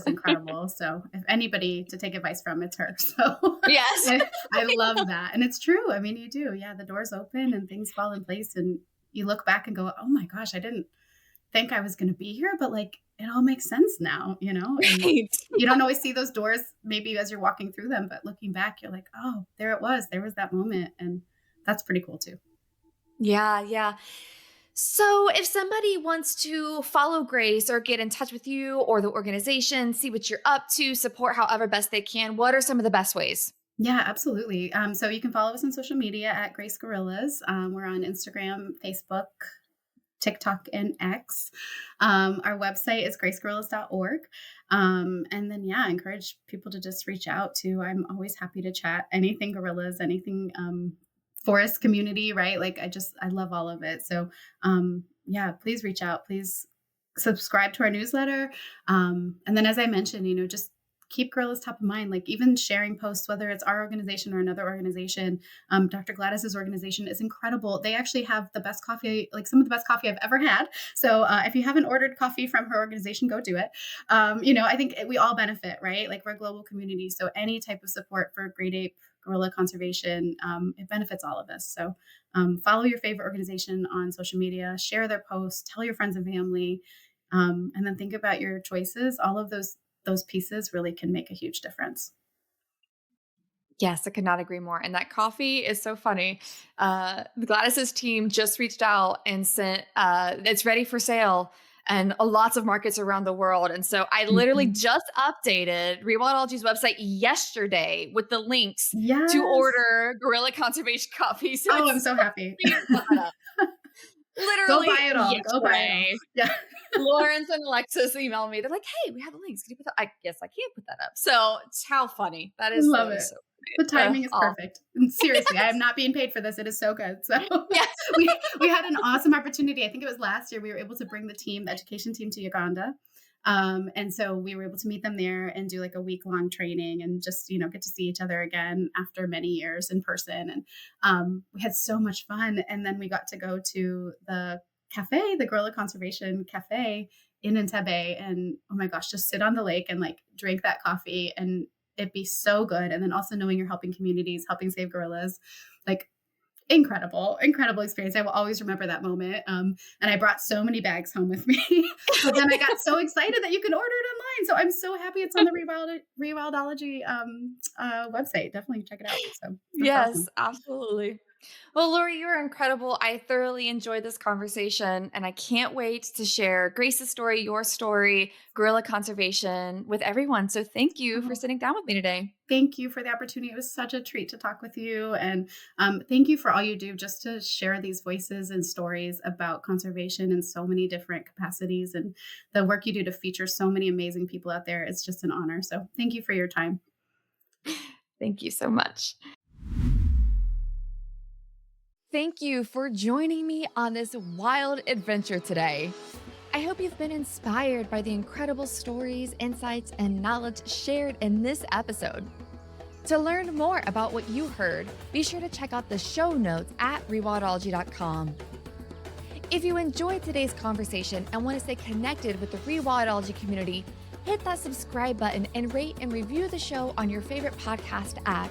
incredible. So if anybody to take advice from, it's her. So yes, I love that. And it's true. I mean, you do. Yeah. The doors open and things fall in place, and you look back and go, oh my gosh, I didn't think I was going to be here, but like, it all makes sense now, Right. You don't always see those doors maybe as you're walking through them, but looking back, you're like, oh, there was that moment. And that's pretty cool too. Yeah. Yeah. So if somebody wants to follow Grace or get in touch with you or the organization, see what you're up to, support however best they can, what are some of the best ways? Yeah, absolutely. So you can follow us on social media at Grace Gorillas. We're on Instagram, Facebook, TikTok, and X. Our website is gracegorillas.org. And then, I encourage people to just reach out to, I'm always happy to chat anything gorillas, anything forest community, right? Like I love all of it. So please reach out, please subscribe to our newsletter. And then as I mentioned, just keep gorillas top of mind, like even sharing posts, whether it's our organization or another organization. Dr. Gladys's organization is incredible. They actually have the best coffee, like some of the best coffee I've ever had. So if you haven't ordered coffee from her organization, go do it. I think we all benefit, right? Like we're a global community. So any type of support for great ape gorilla conservation, it benefits all of us. So follow your favorite organization on social media, share their posts, tell your friends and family, and then think about your choices. All of those pieces really can make a huge difference. Yes, I could not agree more. And that coffee is so funny. Gladys's team just reached out and sent, it's ready for sale and lots of markets around the world. And so I literally Mhm. just updated Rewildology's website yesterday with the links to Yes. order gorilla conservation coffee. So Oh, I'm it's so happy. Go literally buy it all. Go buy it all. yesterday. Yeah. Lawrence and Alexis emailed me. They're like, "Hey, we have the links. Can you put that?" I guess I can't put that up. So it's how funny Love that is it. so The funny. timing is Oh, perfect. And seriously, I am not being paid for this. It is so good. So yes. we had an awesome opportunity. I think it was last year. We were able to bring the education team to Uganda. And so we were able to meet them there and do like a week-long training and just, get to see each other again after many years in person. And we had so much fun. And then we got to go to the cafe, the Gorilla Conservation Cafe in Entebbe. And oh my gosh, just sit on the lake and like drink that coffee and it'd be so good. And then also knowing you're helping communities, helping save gorillas, like incredible experience. I will always remember that moment. And I brought so many bags home with me, but then I got so excited that you can order it online. So I'm so happy it's on the Rewildology website. Definitely check it out. So that's Yes, awesome. absolutely. Well, Lori, you are incredible. I thoroughly enjoyed this conversation, and I can't wait to share Grace's story, your story, gorilla conservation with everyone. So thank you for Oh, sitting down with me today. thank you for the opportunity. It was such a treat to talk with you. And thank you for all you do just to share these voices and stories about conservation in so many different capacities and the work you do to feature so many amazing people out there. It's just an honor. So thank you for your time. Thank you so much. Thank you for joining me on this wild adventure today. I hope you've been inspired by the incredible stories, insights, and knowledge shared in this episode. To learn more about what you heard, be sure to check out the show notes at rewildology.com. If you enjoyed today's conversation and want to stay connected with the Rewildology community, hit that subscribe button and rate and review the show on your favorite podcast app.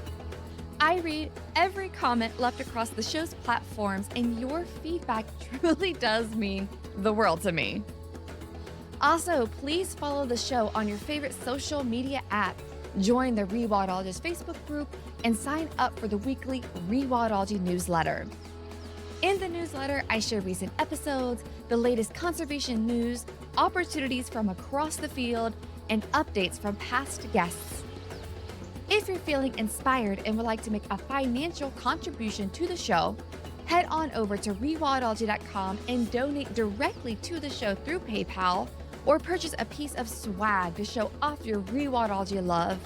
I read every comment left across the show's platforms, and your feedback truly does mean the world to me. Also, please follow the show on your favorite social media app, join the Rewildologist Facebook group, and sign up for the weekly Rewildology newsletter. In the newsletter, I share recent episodes, the latest conservation news, opportunities from across the field, and updates from past guests. If you're feeling inspired and would like to make a financial contribution to the show, head on over to rewildology.com and donate directly to the show through PayPal, or purchase a piece of swag to show off your Rewildology love.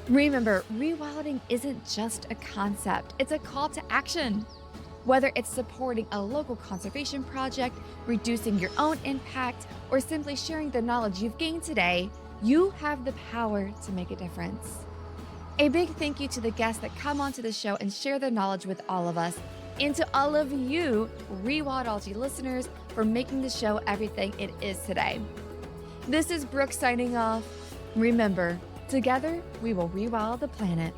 Remember, rewilding isn't just a concept, it's a call to action. Whether it's supporting a local conservation project, reducing your own impact, or simply sharing the knowledge you've gained today, you have the power to make a difference. A big thank you to the guests that come onto the show and share their knowledge with all of us, and to all of you Rewildology listeners for making the show everything it is today. This is Brooke signing off. Remember, together we will rewild the planet.